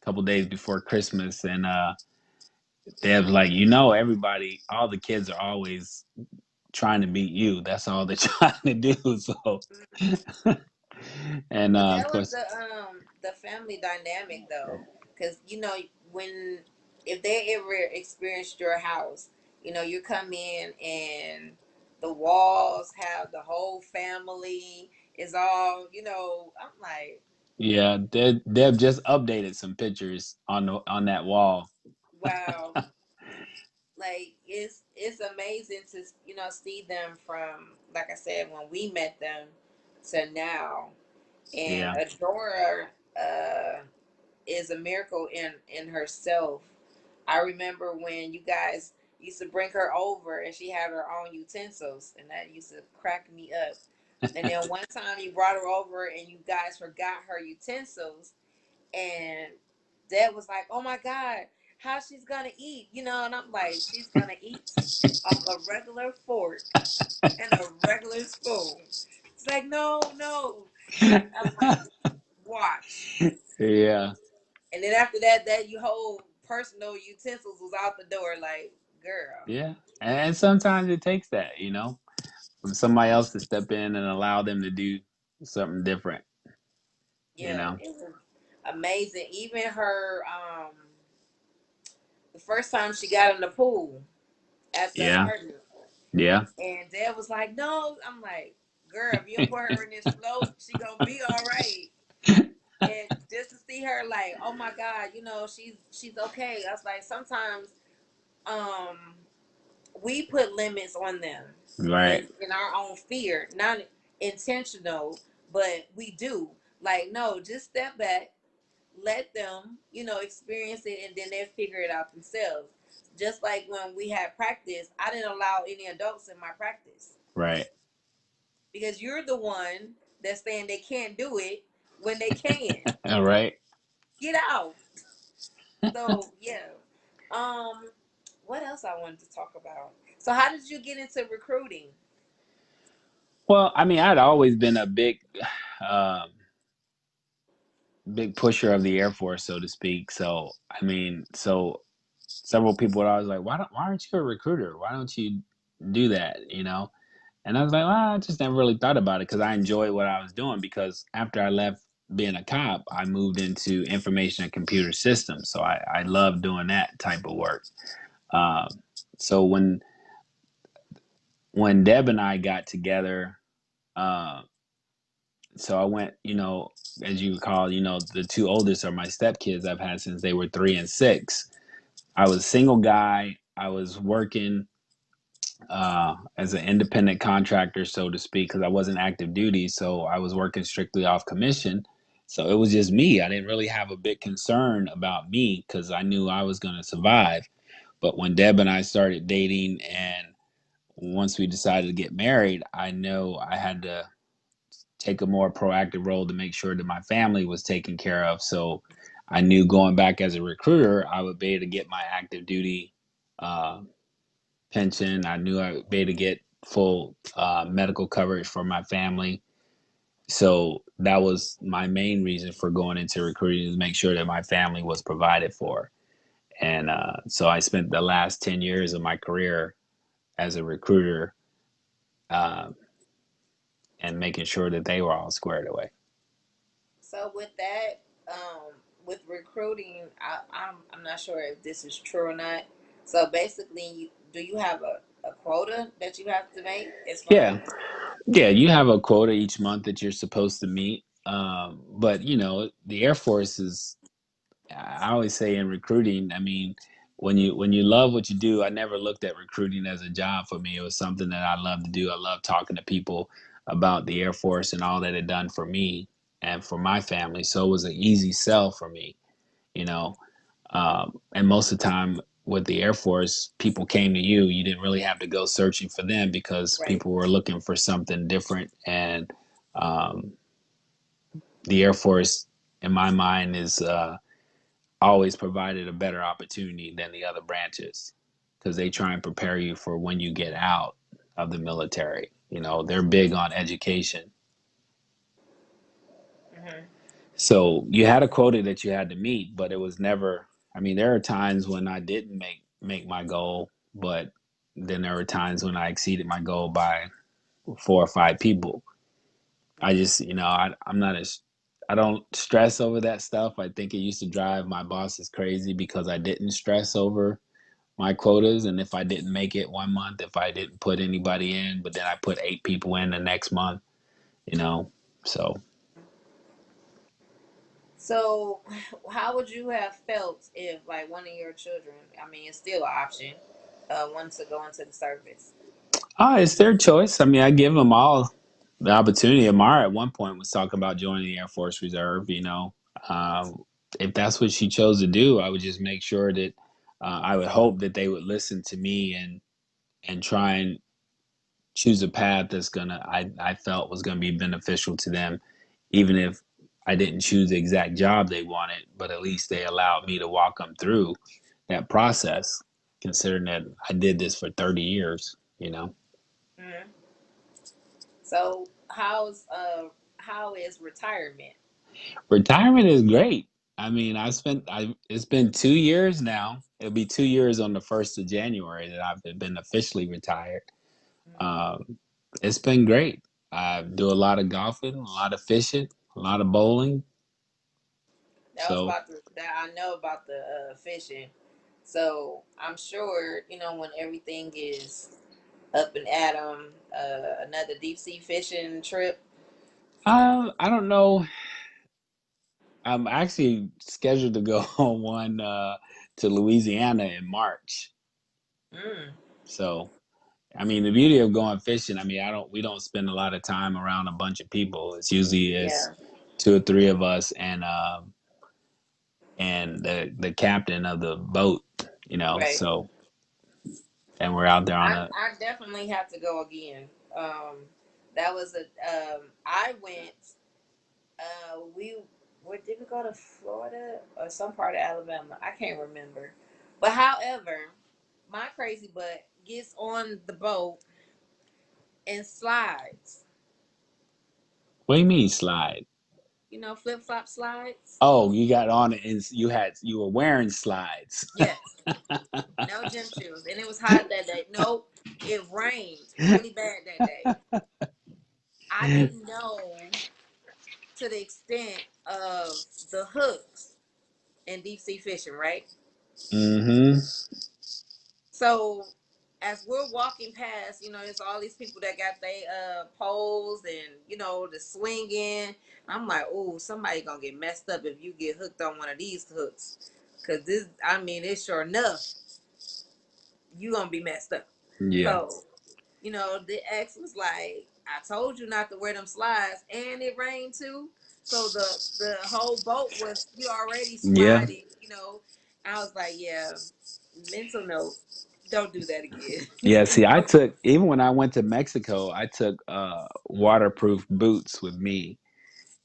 Speaker 2: couple days before Christmas, and they was like, everybody, all the kids are always trying to beat you. That's all they're trying to do. So, and
Speaker 1: But
Speaker 2: of
Speaker 1: that was
Speaker 2: course,
Speaker 1: the family dynamic though, because when if they ever experienced your house, you come in and the walls have the whole family is all. I'm like.
Speaker 2: Yeah, Deb just updated some pictures on that wall.
Speaker 1: Wow. Like it's amazing to see them from, like I said, when we met them to now. And
Speaker 2: Yeah.
Speaker 1: Adora uh is a miracle in herself. I remember when you guys used to bring her over and she had her own utensils, and that used to crack me up. And then one time you brought her over and you guys forgot her utensils, and Dad was like, "Oh my God, how she's gonna eat?" And I'm like, "She's gonna eat off a regular fork and a regular spoon." It's like, "No, no." I'm like, "Watch."
Speaker 2: Yeah.
Speaker 1: And then after that, you whole personal utensils was out the door. Like, girl,
Speaker 2: Yeah. And sometimes it takes that, from somebody else to step in and allow them to do something different, you
Speaker 1: yeah,
Speaker 2: know.
Speaker 1: it was amazing. Even her, the first time she got in the pool at the
Speaker 2: Yeah.
Speaker 1: apartment,
Speaker 2: Yeah.
Speaker 1: and Dad was like, "No," I'm like, "Girl, if you don't put her in this float, she gonna be all right." And just to see her, like, oh my God, she's okay. I was like, sometimes, um, we put limits on them
Speaker 2: Right.
Speaker 1: in our own fear, not intentional, but we do. Like, no, just step back, let them, experience it, and then they'll figure it out themselves. Just like when we had practice, I didn't allow any adults in my practice
Speaker 2: Right.
Speaker 1: because you're the one that's saying they can't do it when they can.
Speaker 2: All right.
Speaker 1: Get out. So yeah. Um, what else I wanted to talk about? So how did you get into recruiting?
Speaker 2: Well, I mean, I'd always been a um, big pusher of the Air Force, so to speak. So, I mean, so several people would always like, why aren't you a recruiter? Why don't you do that? And I was like, well, I just never really thought about it because I enjoyed what I was doing. Because after I left being a cop, I moved into information and computer systems. So I love doing that type of work. Um, so when Deb and I got together, uh, so I went, as you recall, the two oldest are my stepkids I've had since they were 3 and 6. I was a single guy. I was working as an independent contractor, so to speak, because I wasn't active duty. So I was working strictly off commission. So it was just me. I didn't really have a big concern about me because I knew I was going to survive. But when Deb and I started dating, and once we decided to get married, I know I had to take a more proactive role to make sure that my family was taken care of. So I knew going back as a recruiter, I would be able to get my active duty uh, pension. I knew I would be able to get full medical coverage for my family. So that was my main reason for going into recruiting, to make sure that my family was provided for. And so I spent the last 10 years of my career as a recruiter, uh, and making sure that they were all squared away.
Speaker 1: So with that, with recruiting, I'm not sure if this is true or not. So basically, do you have a quota that you have to make as far
Speaker 2: Yeah,
Speaker 1: as
Speaker 2: yeah, you have a quota each month that you're supposed to meet. But the Air Force is, I always say in recruiting, I mean, when you love what you do, I never looked at recruiting as a job for me. It was something that I love to do. I love talking to people about the Air Force and all that it done for me and for my family. So it was an easy sell for me, you know. And most of the time with the Air Force, people came to you. You didn't really have to go searching for them because
Speaker 1: right?
Speaker 2: people were looking for something different. And um, the Air Force, in my mind, is always provided a better opportunity than the other branches because they try and prepare you for when you get out of the military. They're big on education.
Speaker 1: Mm-hmm.
Speaker 2: So you had a quota that you had to meet, but it was never. I mean, there are times when I didn't make my goal, but then there were times when I exceeded my goal by 4 or 5 people. I just, I'm not as, I don't stress over that stuff. I think it used to drive my bosses crazy because I didn't stress over my quotas, and if I didn't make it one month, if I didn't put anybody in, but then I put 8 people in the next month, you know. So
Speaker 1: So, how would you have felt if, like, one of your children, I mean, it's still an option, wanted to go into the service?
Speaker 2: It's their choice. I mean, I give them all the opportunity. Amara at one point was talking about joining the Air Force Reserve. Um, if that's what she chose to do, I would just make sure that I would hope that they would listen to me and try and choose a path that's gonna I felt was gonna be beneficial to them, even if I didn't choose the exact job they wanted, but at least they allowed me to walk them through that process, considering that I did this for 30 years.
Speaker 1: Mm-hmm. So, how is retirement?
Speaker 2: Retirement is great. I mean, it's been 2 years now. It'll be 2 years on the 1st of January that I've been officially retired.
Speaker 1: Mm-hmm.
Speaker 2: Um, it's been great. I do a lot of golfing, a lot of fishing, a lot of bowling.
Speaker 1: That was
Speaker 2: So
Speaker 1: about that I know about the fishing. So I'm sure when everything is up and at 'em, another deep sea fishing trip.
Speaker 2: I don't know. I'm actually scheduled to go on one to Louisiana in March.
Speaker 1: Mm,
Speaker 2: So I mean, the beauty of going fishing. I mean, I don't. We don't spend a lot of time around a bunch of people. It's usually
Speaker 1: yeah,
Speaker 2: it's two or three of us and the captain of the boat.
Speaker 1: right.
Speaker 2: So and we're out there on a.
Speaker 1: I definitely have to go again. That was a I went. We where did we go to Florida or some part of Alabama? I can't remember. But however, my crazy butt gets on the boat and slides.
Speaker 2: What do you mean slide?
Speaker 1: Flip flop slides.
Speaker 2: Oh, you got on it and you were wearing slides.
Speaker 1: Yes, no gym shoes, and it was hot that day. Nope, it rained really bad that day. I didn't know to the extent of the hooks in deep sea fishing, right?
Speaker 2: Mm-hmm.
Speaker 1: So as we're walking past, there's all these people that got their poles and the swinging. I'm like, oh, somebody gonna get messed up if you get hooked on one of these hooks, cause this, I mean, it's sure enough you gonna be messed up.
Speaker 2: Yeah.
Speaker 1: So the ex was like, I told you not to wear them slides, and it rained too. So the whole boat was you already
Speaker 2: Yeah.
Speaker 1: sliding. I was like, yeah, mental note, don't do that again.
Speaker 2: Yeah. See, I
Speaker 1: Don't-
Speaker 2: took even when I went to Mexico, I took waterproof boots with me,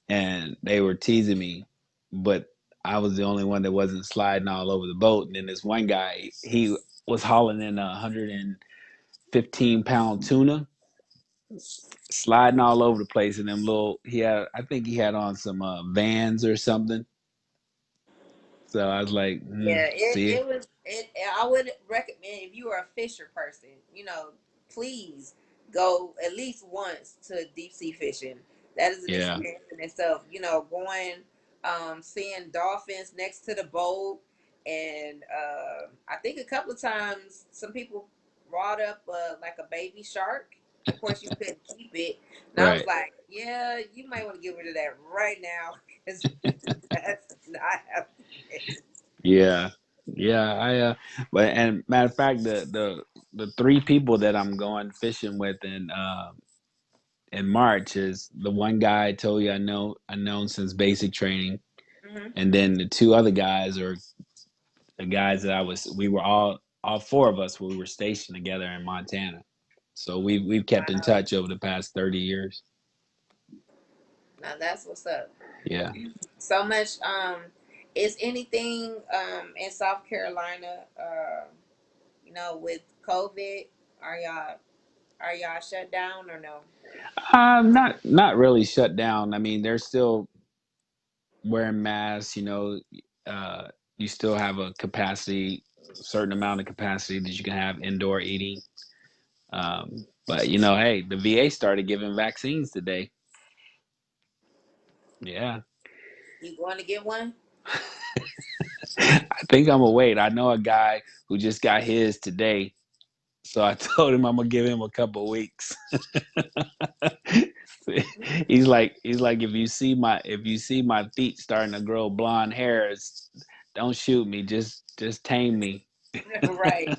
Speaker 2: and they were teasing me, but I was the only one that wasn't sliding all over the boat. And then this one guy, he was hauling in 115-pound tuna, sliding all over the place in them little. I think he had on some Vans or something. So I was like,
Speaker 1: Yeah,
Speaker 2: see,
Speaker 1: it was it. I would recommend if you are a fisher person, please go at least once to deep sea fishing. That is an
Speaker 2: yeah,
Speaker 1: experience in itself. Going, seeing dolphins next to the boat, and I think a couple of times some people brought up like a baby shark. Of course, you couldn't keep it, and I was
Speaker 2: right,
Speaker 1: like, yeah, you might want to get rid of that right now because that's not happening.
Speaker 2: yeah, yeah. But and matter of fact, the three people that I'm going fishing with in March is the one guy I told you I known since basic training,
Speaker 1: Hmm.
Speaker 2: and then the two other guys are the guys that we were all four of us we were stationed together in Montana. So we've kept in
Speaker 1: Wow.
Speaker 2: touch over the past 30 years.
Speaker 1: Now that's what's up.
Speaker 2: Yeah.
Speaker 1: So much. Is anything in South Carolina? With COVID, are y'all are y'all shut down or no?
Speaker 2: Not really shut down. I mean, they're still wearing masks, you still have a capacity, certain amount of capacity that you can have indoor eating. But hey, the VA started giving vaccines today. Yeah.
Speaker 1: You going to get one?
Speaker 2: I think I'm gonna wait. I know a guy who just got his today. So I told him I'm gonna give him a couple weeks. He's like if you see my feet starting to grow blonde hairs, don't shoot me. Just tame me.
Speaker 1: Right.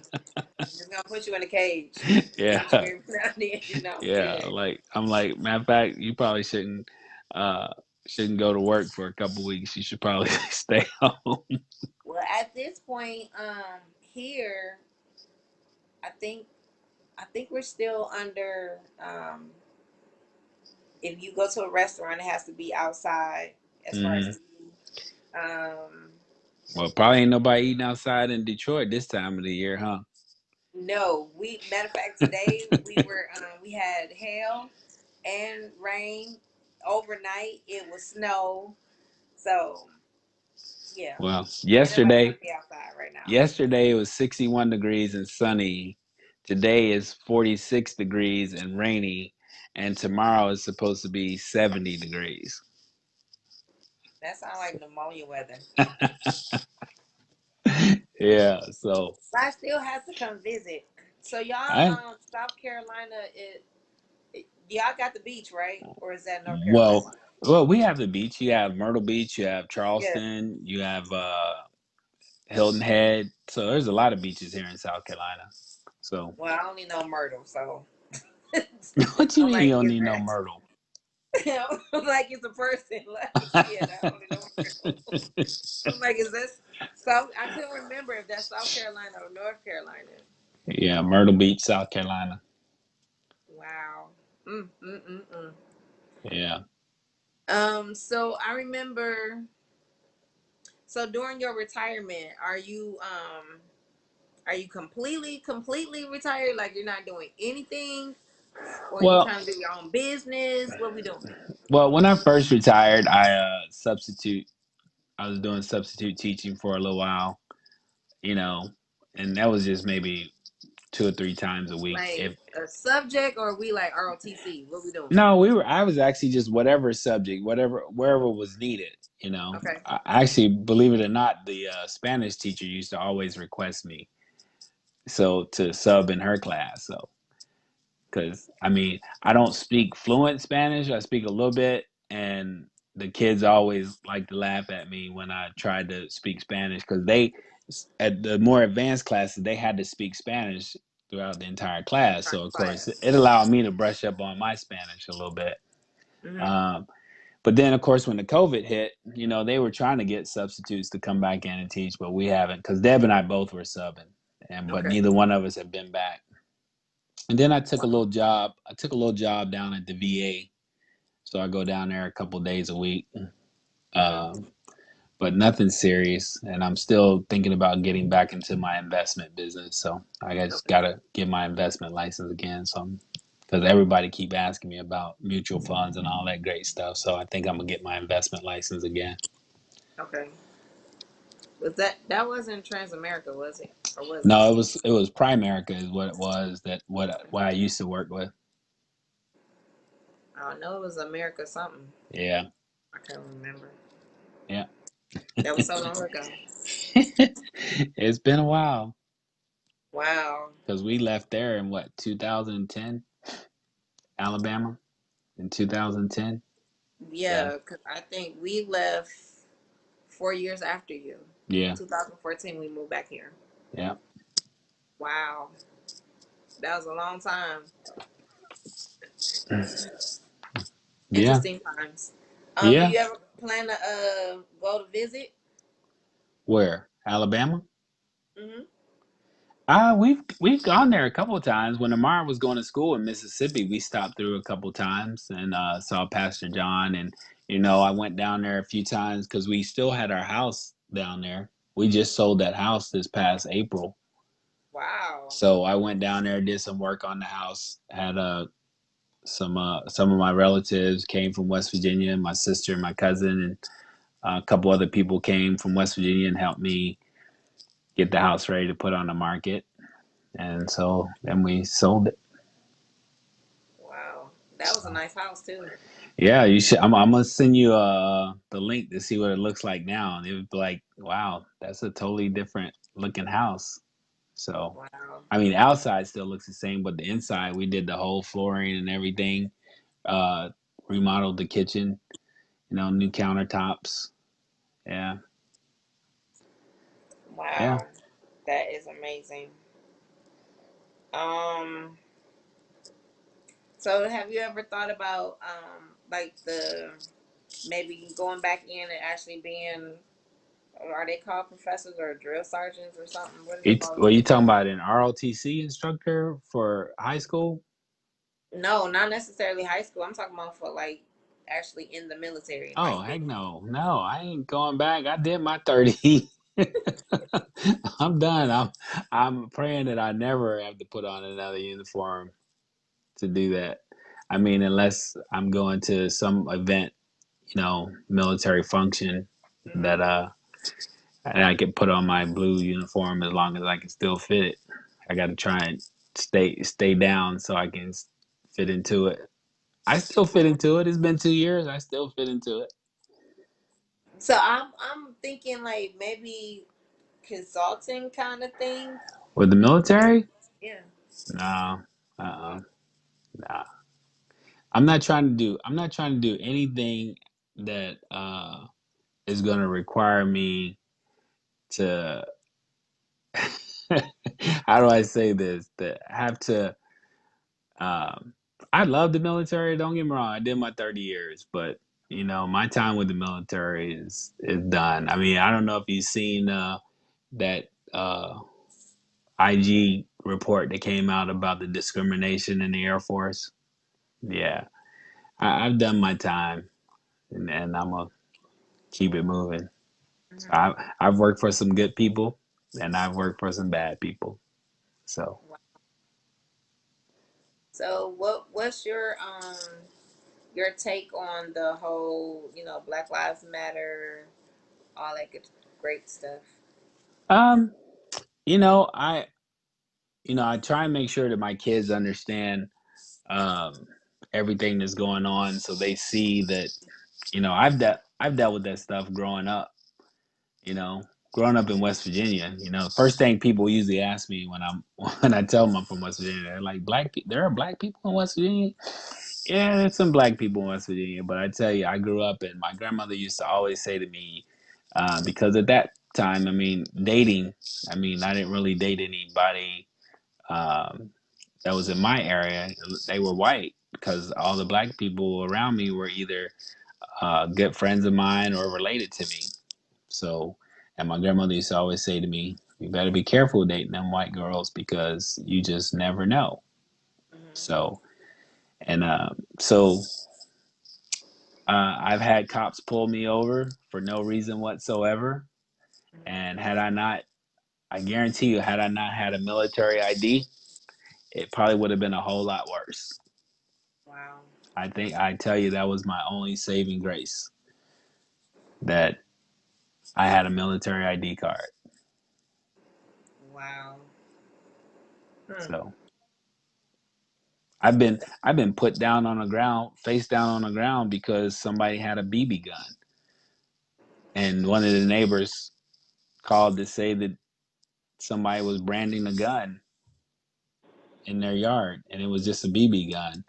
Speaker 1: Just gonna put you in a cage. Make sure
Speaker 2: Yeah,
Speaker 1: every now and then you know do
Speaker 2: yeah.
Speaker 1: that.
Speaker 2: Like I'm like matter of fact, you probably uh shouldn't go to work for a couple weeks. You should probably stay home.
Speaker 1: Well, at this point, here, I think I think we're still under. If you go to a restaurant, it has to be outside. As far as
Speaker 2: Hmm.
Speaker 1: eating, um,
Speaker 2: Well, probably ain't nobody eating outside in Detroit this time of the year, huh?
Speaker 1: no, we matter of fact today we had hail and rain overnight. It was snow, so yeah,
Speaker 2: Well,
Speaker 1: ain't nobody want
Speaker 2: yesterday
Speaker 1: to be outside right now.
Speaker 2: yesterday it was 61 degrees and sunny. Today is 46 degrees and rainy, and tomorrow is supposed to be 70 degrees.
Speaker 1: That sounds like pneumonia weather.
Speaker 2: Yeah, so
Speaker 1: But I still have to come visit. So y'all,
Speaker 2: I
Speaker 1: South Carolina, y'all got the beach, right? Or is that North Carolina?
Speaker 2: well we have the beach. You have Myrtle Beach, you have
Speaker 1: Yeah.
Speaker 2: Charleston, you have Hilton Head. So there's a lot of beaches here in South Carolina. So
Speaker 1: Well, I only know Myrtle, so
Speaker 2: what you
Speaker 1: I'm
Speaker 2: mean you
Speaker 1: like,
Speaker 2: don't
Speaker 1: is
Speaker 2: need no
Speaker 1: that?
Speaker 2: Myrtle?
Speaker 1: I'm like, it's a person. Like, yeah, I only know Myrtle. I'm like, is this South? I couldn't remember if that's South Carolina or North Carolina.
Speaker 2: Yeah, Myrtle Beach, South Carolina.
Speaker 1: Wow. Mm.
Speaker 2: Yeah.
Speaker 1: So I remember. So during your retirement, are you completely retired? Like you're not doing anything, or you
Speaker 2: Well,
Speaker 1: trying to do your own business? What we doing?
Speaker 2: well, when I first retired, I was doing substitute teaching for a little while, you know, and that was just maybe 2 or 3 times a week.
Speaker 1: Like
Speaker 2: If
Speaker 1: a subject, or we like ROTC? What we doing?
Speaker 2: no, I was actually just whatever subject, whatever wherever was needed.
Speaker 1: Okay.
Speaker 2: I actually, believe it or not, the Spanish teacher used to always request me so to sub in her class. So because I mean I don't speak fluent Spanish. I speak a little bit, and the kids always like to laugh at me when I tried to speak Spanish because they at the more advanced classes they had to speak Spanish throughout the entire class.
Speaker 1: Entire
Speaker 2: So of course
Speaker 1: class.
Speaker 2: it allowed me to brush up on my Spanish a little bit.
Speaker 1: Mm-hmm.
Speaker 2: Um, but then of course when the COVID hit, they were trying to get substitutes to come back in and teach, but we haven't because Deb and I both were subbing, and but
Speaker 1: Okay.
Speaker 2: neither one of us have been back. And then I took a
Speaker 1: Wow.
Speaker 2: little job. I took a little job down at the VA, so I go down there a couple days a week,
Speaker 1: Mm-hmm.
Speaker 2: um, but nothing serious. And I'm still thinking about getting back into my investment business. So I just
Speaker 1: Okay.
Speaker 2: gotta get my investment license again. So because everybody keep asking me about mutual funds and all that great stuff, so I think I'm gonna get my investment license again.
Speaker 1: Okay. Was that wasn't Transamerica, was it? Or was it?
Speaker 2: No, it was Primerica is what it was that what I used to work with.
Speaker 1: I know it was America something.
Speaker 2: Yeah,
Speaker 1: I can't remember.
Speaker 2: yeah.
Speaker 1: That was so long ago.
Speaker 2: It's been a while.
Speaker 1: Wow.
Speaker 2: Because we left there in what 2010, Alabama in 2010. Yeah,
Speaker 1: Yeah, because I think we left 4 years after you.
Speaker 2: yeah,
Speaker 1: 2014, we moved back here.
Speaker 2: yeah,
Speaker 1: Wow. That was a long time.
Speaker 2: yeah,
Speaker 1: Interesting times. Do
Speaker 2: yeah.
Speaker 1: you ever plan to go to visit?
Speaker 2: Where Alabama?
Speaker 1: Hmm.
Speaker 2: We've gone there a couple of times. When Amara was going to school in Mississippi, we stopped through a couple of times and saw Pastor John. And I went down there a few times because we still had our house down there. We just sold that house this past April,
Speaker 1: Wow.
Speaker 2: so I went down there, did some work on the house, had some of my relatives came from West Virginia, my sister and my cousin, and a couple other people came from West Virginia and helped me get the house ready to put on the market. And so then we sold it.
Speaker 1: Wow. That was a
Speaker 2: So
Speaker 1: nice house too.
Speaker 2: yeah, you should. I'm gonna send you the link to see what it looks like now, and it would be like, wow, that's a totally different looking house. So,
Speaker 1: Wow.
Speaker 2: I mean, outside still looks the same, but the inside we did the whole flooring and everything. Uh, remodeled the kitchen. New countertops. Yeah, yeah.
Speaker 1: Wow, that is amazing. Um, so have you ever thought about like the maybe going back in and actually being, are they called professors or drill sergeants or something? What do they
Speaker 2: It's
Speaker 1: call
Speaker 2: well,
Speaker 1: them?
Speaker 2: you talking about an ROTC instructor for high school?
Speaker 1: No, not necessarily high school. I'm talking about for like actually in the military,
Speaker 2: Oh,
Speaker 1: like
Speaker 2: heck
Speaker 1: being.
Speaker 2: no, no, I ain't going back. I did my 30. I'm done. I'm praying that I never have to put on another uniform to do that. I mean, unless I'm going to some event, military function that
Speaker 1: Hmm.
Speaker 2: and I can put on my blue uniform as long as I can still fit it. I got to try and stay down so I can fit into it. I still fit into it. It's been 2 years. I still fit into it.
Speaker 1: So I'm thinking like maybe consulting kind of thing.
Speaker 2: With the military?
Speaker 1: Yeah.
Speaker 2: No. Uh-uh. Nah. I'm not trying to do anything that is going to require me to how do I say this? That have to um I love the military, don't get me wrong. I did my 30 years, but my time with the military is done. I mean, I don't know if you've seen that IG report that came out about the discrimination in the Air Force. Yeah, I've done my time, and I'm gonna keep it moving. So
Speaker 1: Hmm.
Speaker 2: I've worked for some good people, and I've worked for some bad people. So
Speaker 1: So what's your take on the whole, Black Lives Matter, all that good great stuff?
Speaker 2: um, you know, I I try and make sure that my kids understand um everything that's going on, so they see that I've dealt with that stuff growing up. you know, growing up in West Virginia, first thing people usually ask me when I'm when I tell them I'm from West Virginia, they're like, there are black people in West Virginia? Yeah, there's some black people in West Virginia, but I tell you, I grew up and my grandmother used to always say to me, because at that time, I mean, dating, I mean, I didn't really date anybody um, that was in my area. They were white because all the black people around me were either good friends of mine or related to me. So, and my grandmother used to always say to me, "You better be careful dating them white girls because you just never know."
Speaker 1: Hmm.
Speaker 2: So, and so I've had cops pull me over for no reason whatsoever,
Speaker 1: Hmm.
Speaker 2: and I guarantee you, had I not had a military ID, it probably would have been a whole lot worse.
Speaker 1: Wow.
Speaker 2: I think I tell you that was my only saving grace that I had a military ID card.
Speaker 1: Wow. Hmm.
Speaker 2: So I've been put down on the ground, face down on the ground because somebody had a BB gun, and one of the neighbors called to say that somebody was branding a gun in their yard, and it was just a BB gun.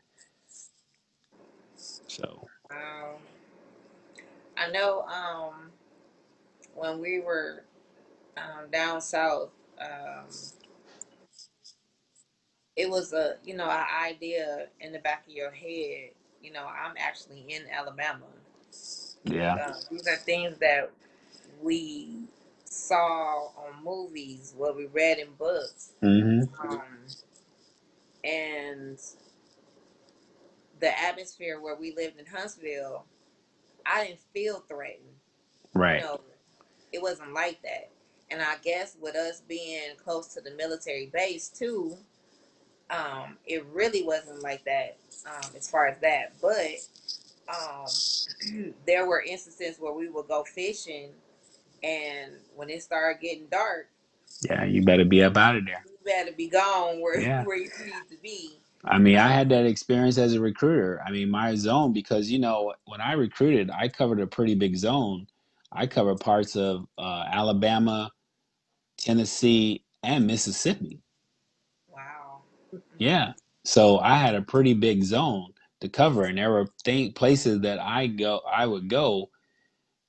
Speaker 2: So
Speaker 1: Wow. I know when we were down south, it was an idea in the back of your head. I'm actually in Alabama.
Speaker 2: yeah,
Speaker 1: These are things that we saw on movies, what we read in books,
Speaker 2: hmm,
Speaker 1: um, and the atmosphere where we lived in Huntsville. I didn't feel threatened. You
Speaker 2: right,
Speaker 1: know, it wasn't like that. And I guess with us being close to the military base too, it really wasn't like that as far as that. But um, there were instances where we would go fishing, and when it started getting dark,
Speaker 2: yeah. You better be up out of there.
Speaker 1: you better be gone where
Speaker 2: Yeah.
Speaker 1: where you need to be.
Speaker 2: I mean, I
Speaker 1: Um,
Speaker 2: had that experience as a recruiter. I mean, my zone, because when I recruited, I covered a pretty big zone. I covered parts of Alabama, Tennessee, and Mississippi.
Speaker 1: wow. Hmm.
Speaker 2: Yeah. So I had a pretty big zone to cover, and there were places that I would go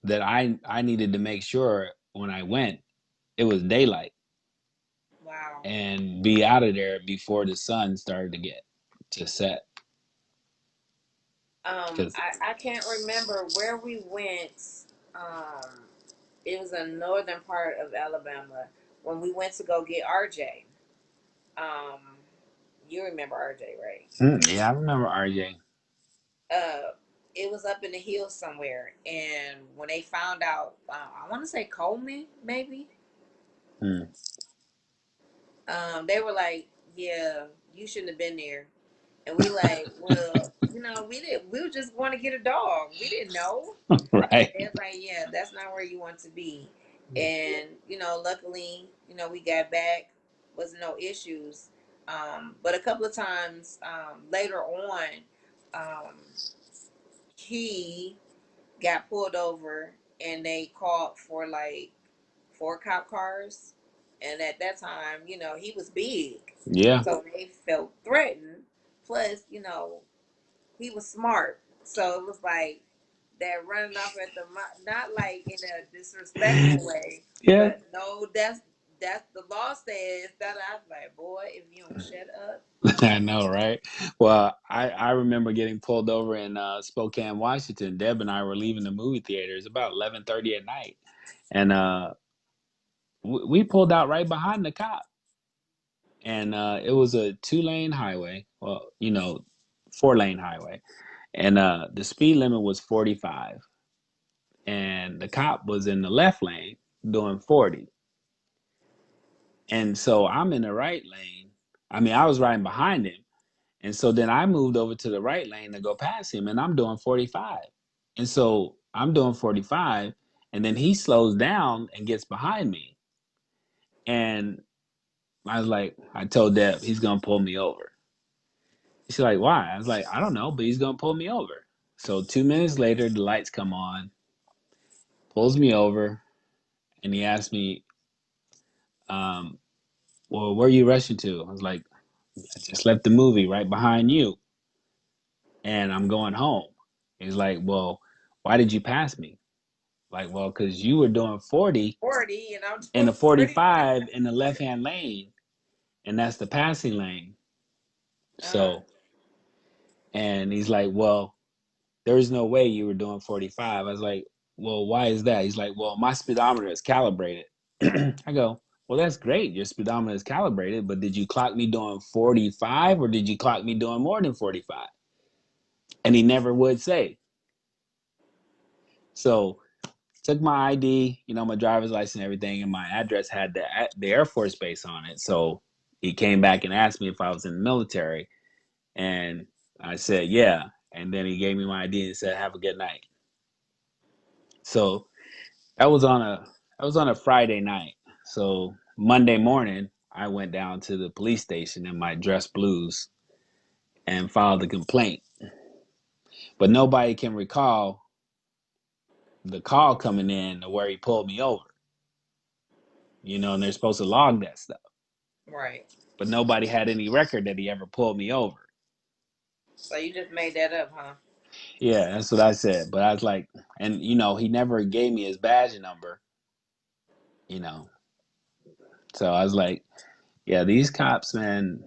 Speaker 2: that I needed to make sure when I went it was daylight
Speaker 1: Wow.
Speaker 2: and be out of there before the sun started to set. Because
Speaker 1: I can't remember where we went. Um, it was a northern part of Alabama when we went to go get RJ. Um, you remember RJ, right?
Speaker 2: yeah, I remember RJ.
Speaker 1: Uh, it was up in the hills somewhere, and when they found out, I want to say Coleman, maybe.
Speaker 2: Mm.
Speaker 1: They were like, "Yeah, you shouldn't have been there." And we like, well, we didn't. We were just going to get a dog. We didn't know. And
Speaker 2: Right.
Speaker 1: they're like, yeah, that's not where you want to be. And luckily, we got back. Wasn't no issues. But a couple of times later on, um, he got pulled over, and they called for like 4 cop cars. And at that time, he was big,
Speaker 2: Yeah.
Speaker 1: so they felt threatened. Plus, he was smart, so it was like that running off at the not like in a disrespectful way,
Speaker 2: Yeah.
Speaker 1: but no, that's the law says that. I was like, boy, if you don't shut up.
Speaker 2: I know, right? Well, I remember getting pulled over in Spokane, Washington. Deb and I were leaving the movie theater. It was about 11:30 at night, and we pulled out right behind the cop, and it was a 2-lane highway. Well, 4-lane highway, and the speed limit was 45, and the cop was in the left lane doing 40, and so I'm in the right lane. I mean, I was riding behind him. And so then I moved over to the right lane to go past him, and I'm doing 45. And so I'm doing 45, and then he slows down and gets behind me. And I was like, I told Deb, he's going to pull me over. She's like, why? I was like, I don't know, but he's going to pull me over. So 2 minutes later, the lights come on, pulls me over, and he asked me, um, well, where are you rushing to? I was like, I just left the movie right behind you, and I'm going home. He's like, well, why did you pass me? Like, well, because you were doing 40
Speaker 1: 40, and I'm
Speaker 2: in
Speaker 1: doing
Speaker 2: the
Speaker 1: 45.
Speaker 2: 45 in the left hand lane, and that's the passing lane.
Speaker 1: Uh,
Speaker 2: So, and he's like, well, there's no way you were doing 45. I was like, well, why is that? He's like, well, my speedometer is calibrated. I go, well, that's great. Your speedometer is calibrated, but did you clock me doing 45 or did you clock me doing more than 45? And he never would say. So took my ID, my driver's license and everything, and my address had the Air Force Base on it. So he came back and asked me if I was in the military, and I said yeah. And then he gave me my ID and said, "Have a good night." So that was on a Friday night. So Monday morning, I went down to the police station in my dress blues and filed a complaint. But nobody can recall the call coming in to where he pulled me over. And they're supposed to log that stuff.
Speaker 1: right.
Speaker 2: But nobody had any record that he ever pulled me over.
Speaker 1: So you just made that up, huh?
Speaker 2: Yeah, that's what I said. But I was like, and he never gave me his badge number, you know. So I was like, yeah, these cops, man,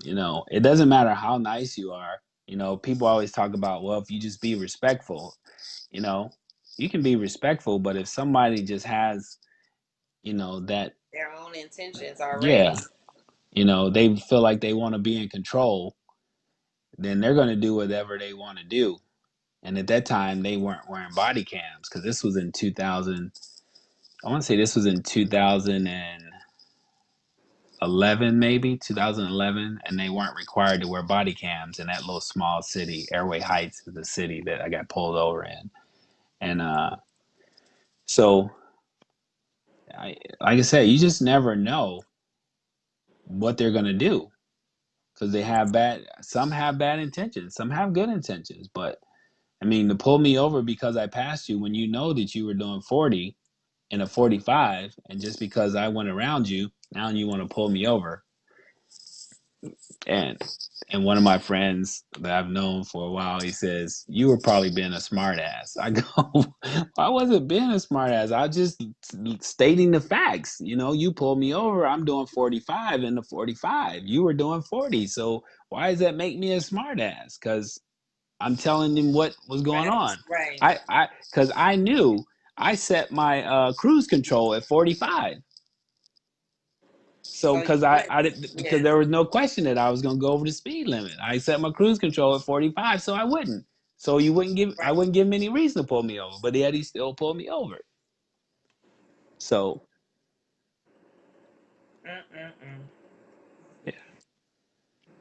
Speaker 2: it doesn't matter how nice you are. People always talk about, well, if you just be respectful, you know, you can be respectful, but if somebody just has, that,
Speaker 1: Their own intentions
Speaker 2: yeah,
Speaker 1: already.
Speaker 2: they feel like they want to be in control, then they're going to do whatever they want to do. And at that time, they weren't wearing body cams because this was in 2000. I want to say this was in 2011, maybe 2011, and they weren't required to wear body cams in that little small city. Airway Heights is the city that I got pulled over in, and so like I said, you just never know what they're gonna do because they have bad. Some have bad intentions, some have good intentions, but I mean, to pull me over because I passed you when you know that you were doing 40 in a 45, and just because I went around you, now you want to pull me over. And and one of my friends that I've known for a while, he says, "You were probably being a smartass." I go, "I wasn't being a smartass. I was just stating the facts. You know, you pulled me over. I'm doing 45 in the 45. You were doing 40. So why does that make me a smartass? Because I'm telling him what was going
Speaker 1: Right,
Speaker 2: on.
Speaker 1: right.
Speaker 2: Because I knew I set my cruise control at 45. So
Speaker 1: So you
Speaker 2: I
Speaker 1: wouldn't.
Speaker 2: didn't, because
Speaker 1: Yeah.
Speaker 2: there was no question that I was going to go over the speed limit. I set my cruise control at 45, so I wouldn't. So you wouldn't give I
Speaker 1: Right.
Speaker 2: wouldn't give him any reason to pull me over, but yet he still pulled me over. So
Speaker 1: Mm-mm-mm.
Speaker 2: yeah,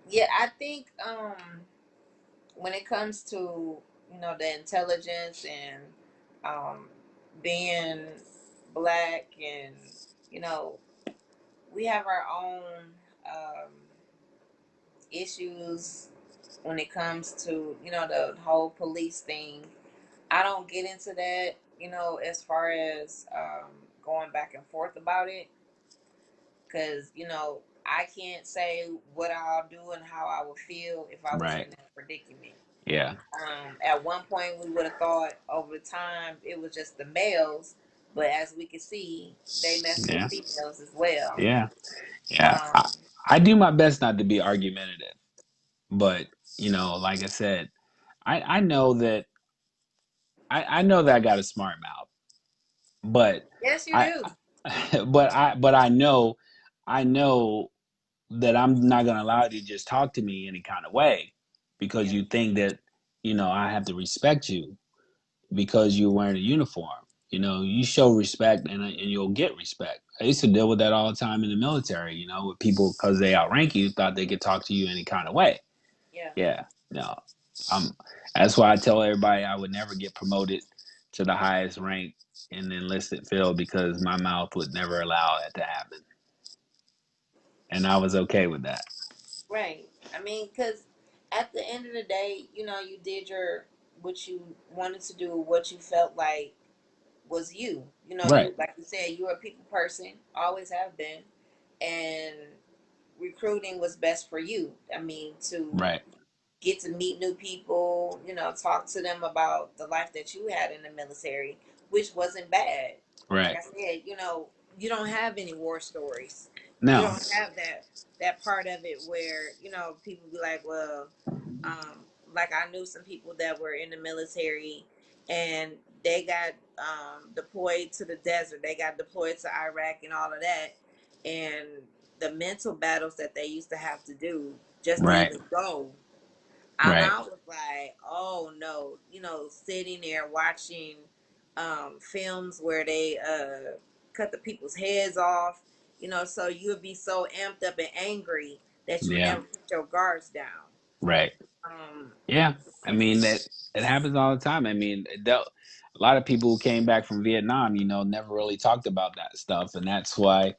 Speaker 1: Yeah, I think when it comes to the intelligence and um being black, and you know we have our own issues when it comes to the whole police thing. I don't get into that, as far as going back and forth about it, because I can't say what I'll do and how I would feel if I was in
Speaker 2: right,
Speaker 1: that predicament.
Speaker 2: yeah,
Speaker 1: At one point, we would have thought over time it was just the males, but as we can see, they mess with
Speaker 2: yeah,
Speaker 1: females as well.
Speaker 2: yeah, yeah.
Speaker 1: Um,
Speaker 2: I do my best not to be argumentative, but like I said, I know that I know that I got a smart mouth, but
Speaker 1: yes, you
Speaker 2: I
Speaker 1: do.
Speaker 2: but I know that I'm not going to allow you to just talk to me any kind of way because
Speaker 1: Yeah,
Speaker 2: you think that I have to respect you because you're wearing a uniform. You show respect and you'll get respect. I used to deal with that all the time in the military. With people because they outrank you thought they could talk to you any kind of way.
Speaker 1: yeah,
Speaker 2: Yeah, no, um, that's why I tell everybody I would never get promoted to the highest rank in the enlisted field because my mouth would never allow that to happen, and I was okay with that.
Speaker 1: right. I mean, because at the end of the day, you did your what you wanted to do, what you felt like was you.
Speaker 2: Right,
Speaker 1: You, like you said, you're a people person, always have been, and recruiting was best for you. I mean, to
Speaker 2: right,
Speaker 1: get to meet new people, talk to them about the life that you had in the military, which wasn't bad. Like
Speaker 2: right.
Speaker 1: I said, you don't have any war stories. You
Speaker 2: No,
Speaker 1: don't have that part of it where, people be like, well, like I knew some people that were in the military and they got deployed to the desert. They got deployed to Iraq and all of that. And the mental battles that they used to have to do just to
Speaker 2: right,
Speaker 1: even go. And
Speaker 2: right.
Speaker 1: I was like, oh no, sitting there watching films where they cut the people's heads off, so you would be so amped up and angry that you would
Speaker 2: Yeah,
Speaker 1: never put your guards down.
Speaker 2: right.
Speaker 1: Um,
Speaker 2: Yeah, I mean that it happens all the time. I mean, a lot of people who came back from Vietnam, never really talked about that stuff, and that's why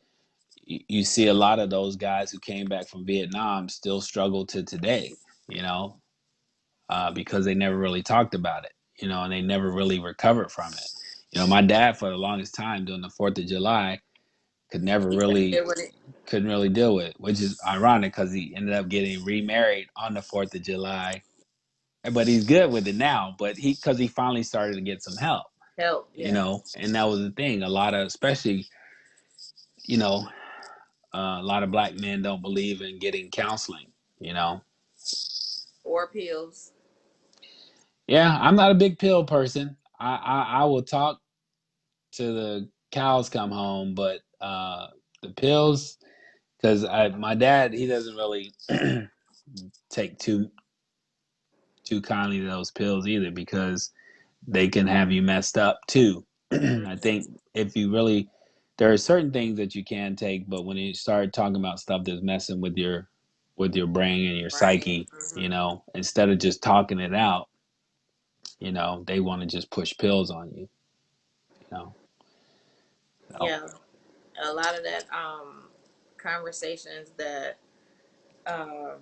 Speaker 2: you see a lot of those guys who came back from Vietnam still struggle to today. You know, because they never really talked about it. And they never really recovered from it. My dad for the longest time during the 4th of July could never
Speaker 1: he couldn't
Speaker 2: really
Speaker 1: deal with it.
Speaker 2: couldn't really deal with it, which is ironic because he ended up getting remarried on the 4th of July. But he's good with it now. But because he finally started to get some help,
Speaker 1: Help, yeah.
Speaker 2: and that was the thing. A lot of, especially, you know, a lot of black men don't believe in getting counseling. You know,
Speaker 1: Or pills.
Speaker 2: yeah, I'm not a big pill person. I will talk to the cows come home, but the pills, because my dad he doesn't really take too kindly to those pills either because they can have you messed up too. I
Speaker 1: Hmm.
Speaker 2: think if you really, there are certain things that you can take, but when you start talking about stuff that's messing with your brain and your
Speaker 1: Right.
Speaker 2: psyche,
Speaker 1: Hmm.
Speaker 2: instead of just talking it out, they want to just push pills on you. You know, so
Speaker 1: Yeah. A lot of that conversations that um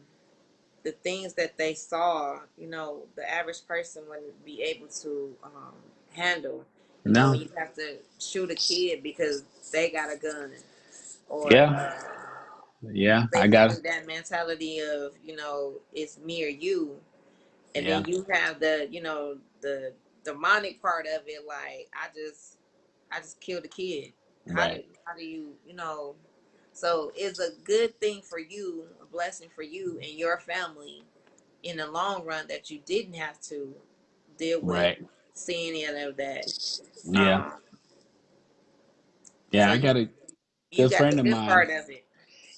Speaker 1: the things that they saw, the average person wouldn't be able to handle.
Speaker 2: no,
Speaker 1: When you have to shoot a kid because they got a gun, or
Speaker 2: yeah, Yeah,
Speaker 1: They
Speaker 2: I
Speaker 1: gave
Speaker 2: got.
Speaker 1: me that mentality of, it's me or you. And
Speaker 2: Yeah,
Speaker 1: then you have the, the demonic part of it. Like, I just killed a kid.
Speaker 2: right,
Speaker 1: How do you, so it's a good thing for you, a blessing for you and your family in the long run that you didn't have to deal with
Speaker 2: right.
Speaker 1: seeing any of that.
Speaker 2: Yeah,
Speaker 1: Um,
Speaker 2: yeah.
Speaker 1: so
Speaker 2: I got a
Speaker 1: you
Speaker 2: good
Speaker 1: got the
Speaker 2: friend of
Speaker 1: good
Speaker 2: mine.
Speaker 1: part of it.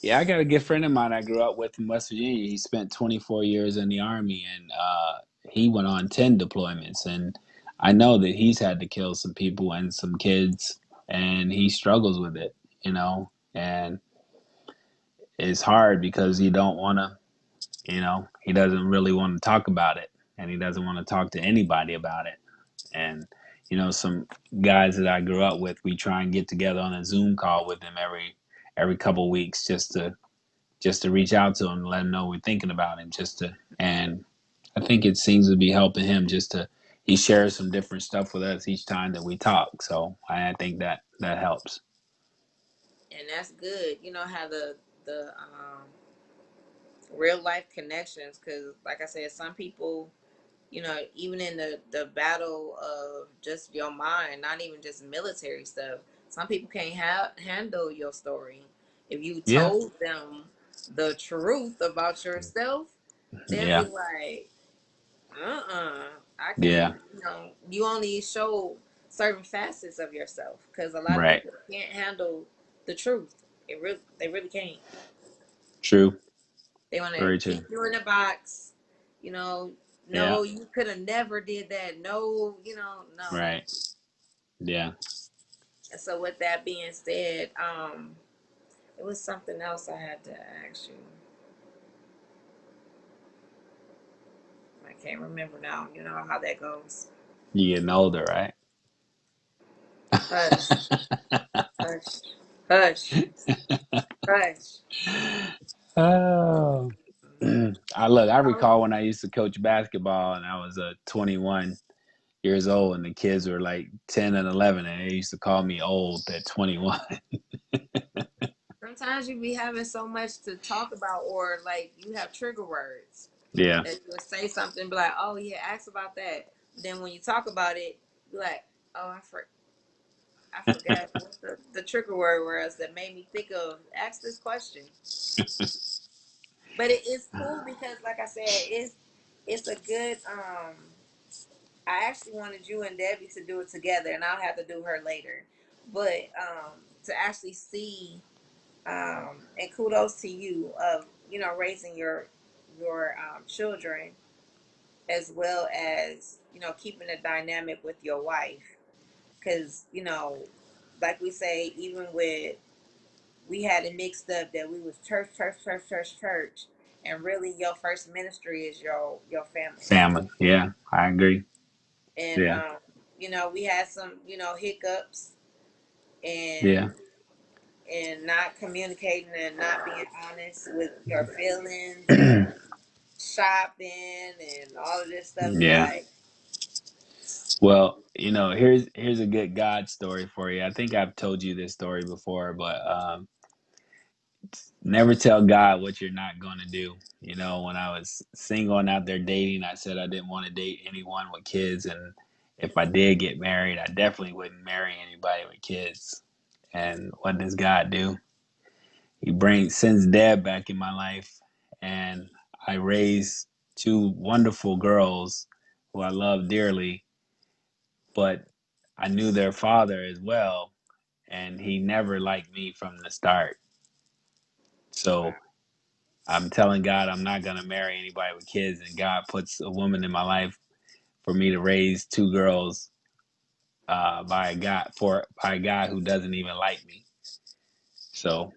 Speaker 2: Yeah, I got a good friend of mine I grew up with in West Virginia. He spent 24 years in the Army, and he went on 10 deployments. And I know that he's had to kill some people and some kids, and he struggles with it, you know. And it's hard because you don't want to, he doesn't really want to talk about it, and he doesn't want to talk to anybody about it. And some guys that I grew up with, we try and get together on a Zoom call with them every couple weeks just to reach out to him and let him know we're thinking about him, and I think it seems to be helping him, he shares some different stuff with us each time that we talk, so I think that helps.
Speaker 1: And that's good. Have the real life connections, because like I said, some people, even in the battle of just your mind, not even just military stuff, some people can't handle your story. If you
Speaker 2: Yeah,
Speaker 1: told them the truth about yourself, they'll be
Speaker 2: yeah,
Speaker 1: like, I can't.
Speaker 2: yeah,
Speaker 1: You only show certain facets of yourself, because a lot of
Speaker 2: right,
Speaker 1: people can't handle the truth. They really can't.
Speaker 2: true,
Speaker 1: They want to
Speaker 2: very
Speaker 1: keep
Speaker 2: true,
Speaker 1: you in a box. You know,
Speaker 2: yeah,
Speaker 1: no, you could have never did that. No, no.
Speaker 2: right, yeah,
Speaker 1: And so, with that being said, it was something else I had to ask you. I can't remember now. You know how that goes.
Speaker 2: you getting older, right?
Speaker 1: Hush, hush, hush, hush.
Speaker 2: Oh. I
Speaker 1: Oh,
Speaker 2: recall when I used to coach basketball and I was 21 years old and the kids were like 10 and 11 and they used to call me old at 21.
Speaker 1: sometimes you be having so much to talk about, or like you have trigger words
Speaker 2: Yeah.
Speaker 1: that you would say something, be like, "Oh yeah, ask about that." But then when you talk about it, be like, "Oh, I forgot what the trigger word was that made me think of ask this question." But it is cool because, like I said, it's a good. I actually wanted you and Debbie to do it together, and I'll have to do her later. But to actually see, and kudos to you of raising your children, as well as keeping a dynamic with your wife, because like we say, even with we had it mixed up that we was church, church, church, church, church, and really your first ministry is your family.
Speaker 2: Family. Yeah, I agree.
Speaker 1: And
Speaker 2: Yeah.
Speaker 1: we had some hiccups
Speaker 2: Yeah.
Speaker 1: and not communicating and not being honest with your feelings and shopping and all of this stuff. Be
Speaker 2: Yeah.
Speaker 1: like,
Speaker 2: Well, here's a good God story for you. I think I've told you this story before, but never tell God what you're not going to do. When I was single and out there dating, I said I didn't want to date anyone with kids. And if I did get married, I definitely wouldn't marry anybody with kids. And what does God do? He sends Dad back in my life. And I raised two wonderful girls who I love dearly, but I knew their father as well. And he never liked me from the start. So
Speaker 1: wow,
Speaker 2: I'm telling God I'm not gonna marry anybody with kids, and God puts a woman in my life for me to raise two girls by a guy who doesn't even like me. So,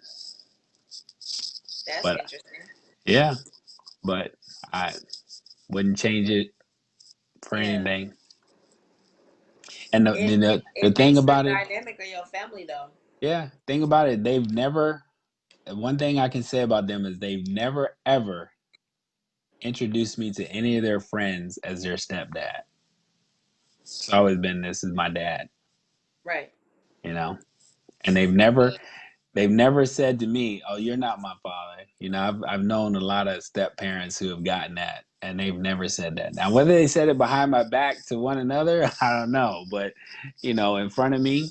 Speaker 1: that's
Speaker 2: but
Speaker 1: interesting.
Speaker 2: yeah, but I wouldn't change it for
Speaker 1: Yeah,
Speaker 2: anything. And the
Speaker 1: it,
Speaker 2: the,
Speaker 1: it
Speaker 2: the
Speaker 1: it
Speaker 2: thing
Speaker 1: makes the
Speaker 2: about it,
Speaker 1: dynamic of your family though.
Speaker 2: yeah, thing about it, they've never. One thing I can say about them is they've never ever introduced me to any of their friends as their stepdad. It's always been this is my dad,
Speaker 1: Right.
Speaker 2: you know, and they've never
Speaker 1: And
Speaker 2: they've never said to me, "Oh, you're not my father." You know, I've known a lot of step parents who have gotten that, and they've never said that. Now, whether they said it behind my back to one another, I don't know. But you know, in front of me,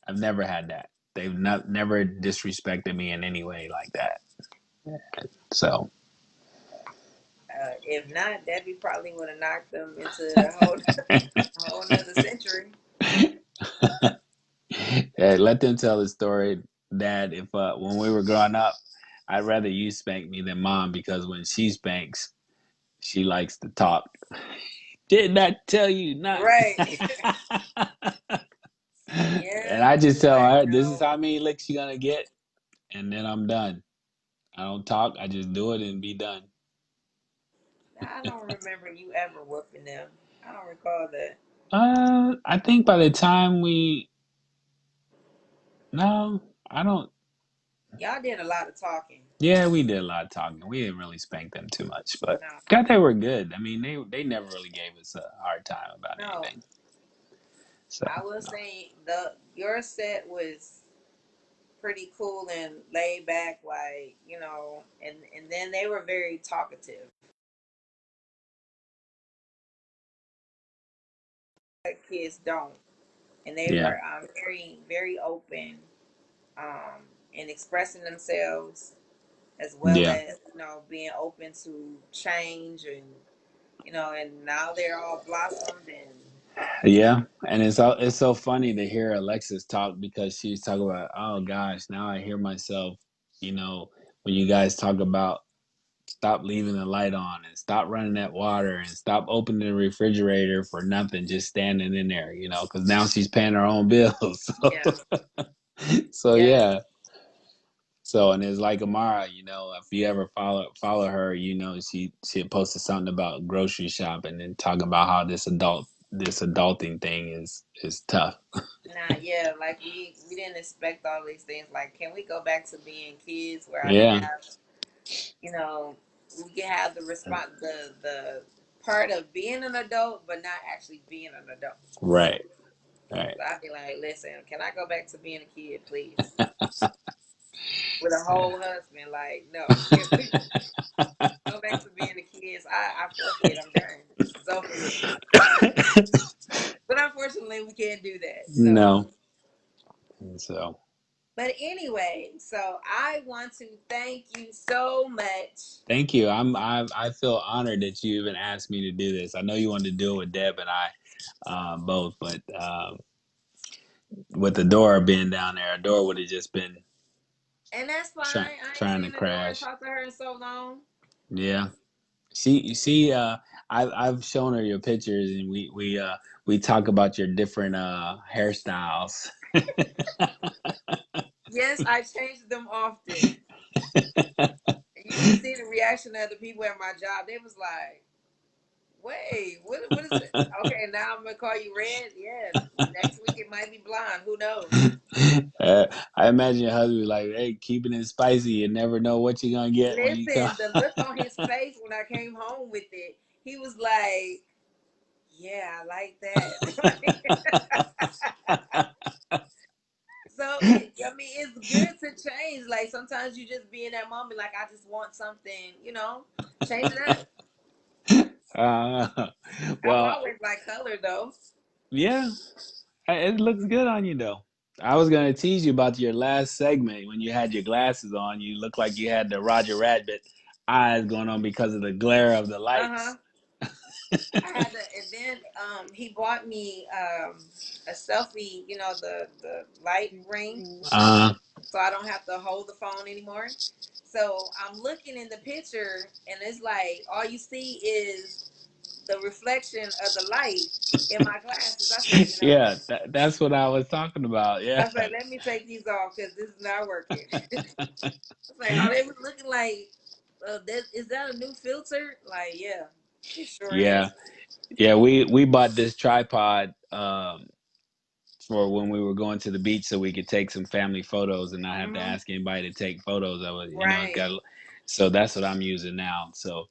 Speaker 2: I've never had that. They've not never disrespected me in any way like that. So
Speaker 1: If not, Debbie probably would have knocked them into a whole nother century.
Speaker 2: yeah, let them tell the story, Dad. If when we were growing up, I'd rather you spank me than Mom because when she spanks, she likes to talk. Did not tell you not.
Speaker 1: Right.
Speaker 2: And
Speaker 1: Yeah,
Speaker 2: I
Speaker 1: she's
Speaker 2: just tell
Speaker 1: like,
Speaker 2: her, this is
Speaker 1: no,
Speaker 2: how many licks you gonna get, and then I'm done. I don't talk. I just do it and be done.
Speaker 1: I don't remember you ever whooping them. I don't recall that.
Speaker 2: I think by the time we no, I don't.
Speaker 1: Y'all did a lot of talking.
Speaker 2: Yeah, we did a lot of talking. We didn't really spank them too much, but
Speaker 1: No,
Speaker 2: God, they were good. I mean, they never really gave us a hard time about
Speaker 1: no.
Speaker 2: anything. So
Speaker 1: I will say the your set was pretty cool and laid back, like and then they were very talkative. Like kids don't, and they
Speaker 2: yeah,
Speaker 1: were very open in expressing themselves as well
Speaker 2: yeah,
Speaker 1: as being open to change and now they're all blossomed and
Speaker 2: yeah. And it's so funny to hear Alexis talk because she's talking about, oh gosh, now I hear myself. You know, when you guys talk about stop leaving the light on and stop running that water and stop opening the refrigerator for nothing, just standing in there. You know, because now she's paying her own bills.
Speaker 1: yeah,
Speaker 2: So
Speaker 1: yes.
Speaker 2: yeah. So and it's like Amara, you know, if you ever follow her, you know, she posted something about grocery shopping and talking about how this adulting thing is tough.
Speaker 1: Nah, yeah, like we didn't expect all these things. Like, can we go back to being kids where I can
Speaker 2: Yeah,
Speaker 1: have, you know, we can have the part of being an adult, but not actually being an adult.
Speaker 2: right, right.
Speaker 1: So I'd be like, listen, can I go back to being a kid, please, with a whole husband? Like, no, can we go back to being the kids? I forfeit. I'm done. It's over with. But unfortunately, we can't do that. So.
Speaker 2: No. So
Speaker 1: But anyway, so I want to thank you so much.
Speaker 2: thank you. I feel honored that you even asked me to do this. I know you wanted to do it with Deb and I both, but with the door being down there, a door would have just been
Speaker 1: And that's fine.
Speaker 2: trying
Speaker 1: I ain't
Speaker 2: trying to
Speaker 1: seen the door and
Speaker 2: crash.
Speaker 1: talked to her in so long.
Speaker 2: Yeah. I've shown her your pictures, and we talk about your different hairstyles.
Speaker 1: Yes, I change them often. You should see the reaction of the people at my job. They was like, "Wait, what is it? Okay, now I'm gonna call you red. Yeah, next week it might be blonde. Who knows?"
Speaker 2: I imagine your husband like, "Hey, keeping it spicy. You never know what you're gonna get when you come."
Speaker 1: Listen, the look on his face when I came home with it, he was like, "Yeah, I like that." So I mean, it's good to change. Like sometimes you just be in that moment, like I just want something, change it up.
Speaker 2: uh,
Speaker 1: I've
Speaker 2: well,
Speaker 1: always liked color though.
Speaker 2: yeah, it looks good on you though. I was gonna tease you about your last segment when you had your glasses on. You looked like you had the Roger Rabbit eyes going on because of the glare of the
Speaker 1: Uh huh.
Speaker 2: lights.
Speaker 1: I had to, and then he bought me a selfie, the light ring,
Speaker 2: Uh,
Speaker 1: so I don't have to hold the phone anymore. So I'm looking in the picture, and it's like all you see is the reflection of the light in my glasses. I said,
Speaker 2: yeah, that's what I was talking about. Yeah,
Speaker 1: I said, let me take these off because this is not working. I was like, oh, they was looking like, is that a new filter? Like, yeah, it sure
Speaker 2: yeah,
Speaker 1: is.
Speaker 2: yeah. We bought this tripod for when we were going to the beach so we could take some family photos and not have to
Speaker 1: Hmm.
Speaker 2: ask anybody to take photos of it. You know, it's
Speaker 1: Right.
Speaker 2: got so that's what I'm using now. So,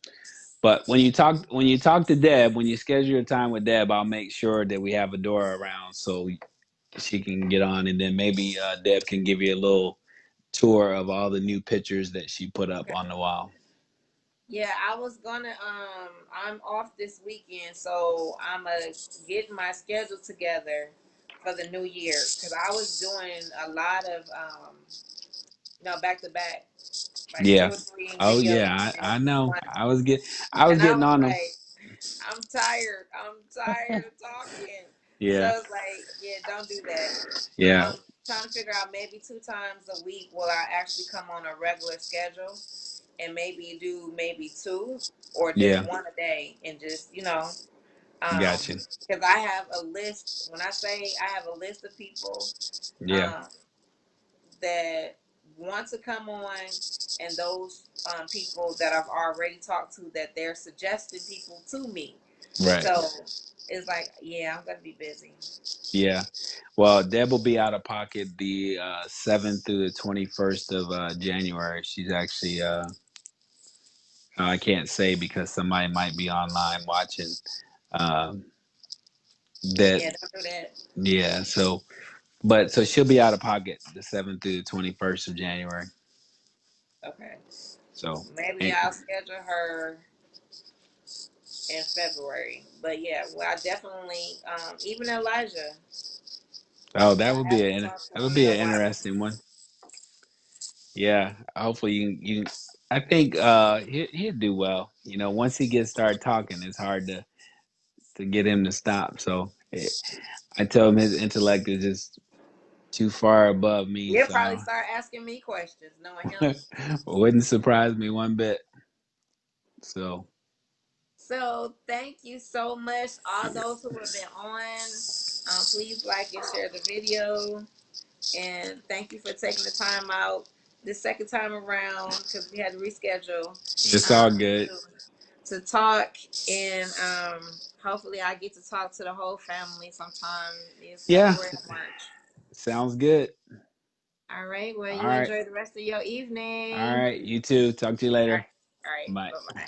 Speaker 2: but when you talk to Deb, when you schedule your time with Deb, I'll make sure that we have a door around so she can get on, and then maybe Deb can give you a little tour of all the new pictures that she put up
Speaker 1: Okay.
Speaker 2: on the wall.
Speaker 1: Yeah, I was gonna I'm off this weekend, so I'm gonna get my schedule together for the new year because I was doing a lot of back to back, like two
Speaker 2: Yeah.
Speaker 1: or three
Speaker 2: Oh
Speaker 1: videos
Speaker 2: yeah,
Speaker 1: in
Speaker 2: I know.
Speaker 1: one.
Speaker 2: I was
Speaker 1: And I
Speaker 2: getting
Speaker 1: was
Speaker 2: on them.
Speaker 1: like, I'm tired. I'm tired of talking. So
Speaker 2: Yeah.
Speaker 1: it's like, yeah, don't do that. So
Speaker 2: Yeah.
Speaker 1: I'm trying to figure out maybe 2 times a week will I actually come on a regular schedule and maybe do maybe two or just
Speaker 2: Yeah.
Speaker 1: one a day and just, um,
Speaker 2: Gotcha.
Speaker 1: because I have a list. When I say I have a list of people,
Speaker 2: Yeah.
Speaker 1: um, that want to come on and those people that I've already talked to that they're suggesting people to me.
Speaker 2: Right.
Speaker 1: So it's like, yeah, I'm gonna be busy.
Speaker 2: Yeah. Well, Deb will be out of pocket the 7th through the 21st of January. She's actually I can't say because somebody might be online watching. Um, that
Speaker 1: Yeah, don't do that.
Speaker 2: yeah. So she'll be out of pocket the 7th through the 21st of January.
Speaker 1: Okay.
Speaker 2: So
Speaker 1: Maybe
Speaker 2: and,
Speaker 1: I'll schedule her in February. But yeah, well I definitely even Elijah,
Speaker 2: oh,
Speaker 1: I haven't talked to
Speaker 2: that would
Speaker 1: him in
Speaker 2: be
Speaker 1: a
Speaker 2: an
Speaker 1: while.
Speaker 2: interesting one. Yeah. Hopefully I think he'll do well. You know, once he gets started talking, it's hard to get him to stop. I tell him his intellect is just too far above me.
Speaker 1: He'll
Speaker 2: So
Speaker 1: probably start asking me questions, knowing him.
Speaker 2: wouldn't surprise me one bit. So
Speaker 1: So thank you so much, all those who have been on. Please like and share the video, and thank you for taking the time out this second time around because we had to reschedule
Speaker 2: it's all
Speaker 1: um,
Speaker 2: good.
Speaker 1: to talk. And hopefully, I get to talk to the whole family sometime in
Speaker 2: Yeah.
Speaker 1: February or March.
Speaker 2: Sounds good.
Speaker 1: All right. Well,
Speaker 2: All
Speaker 1: you
Speaker 2: right.
Speaker 1: enjoy the rest of your
Speaker 2: All
Speaker 1: evening.
Speaker 2: right. You too. Talk to you
Speaker 1: All
Speaker 2: later.
Speaker 1: right. All right.
Speaker 2: Bye.
Speaker 1: Bye bye.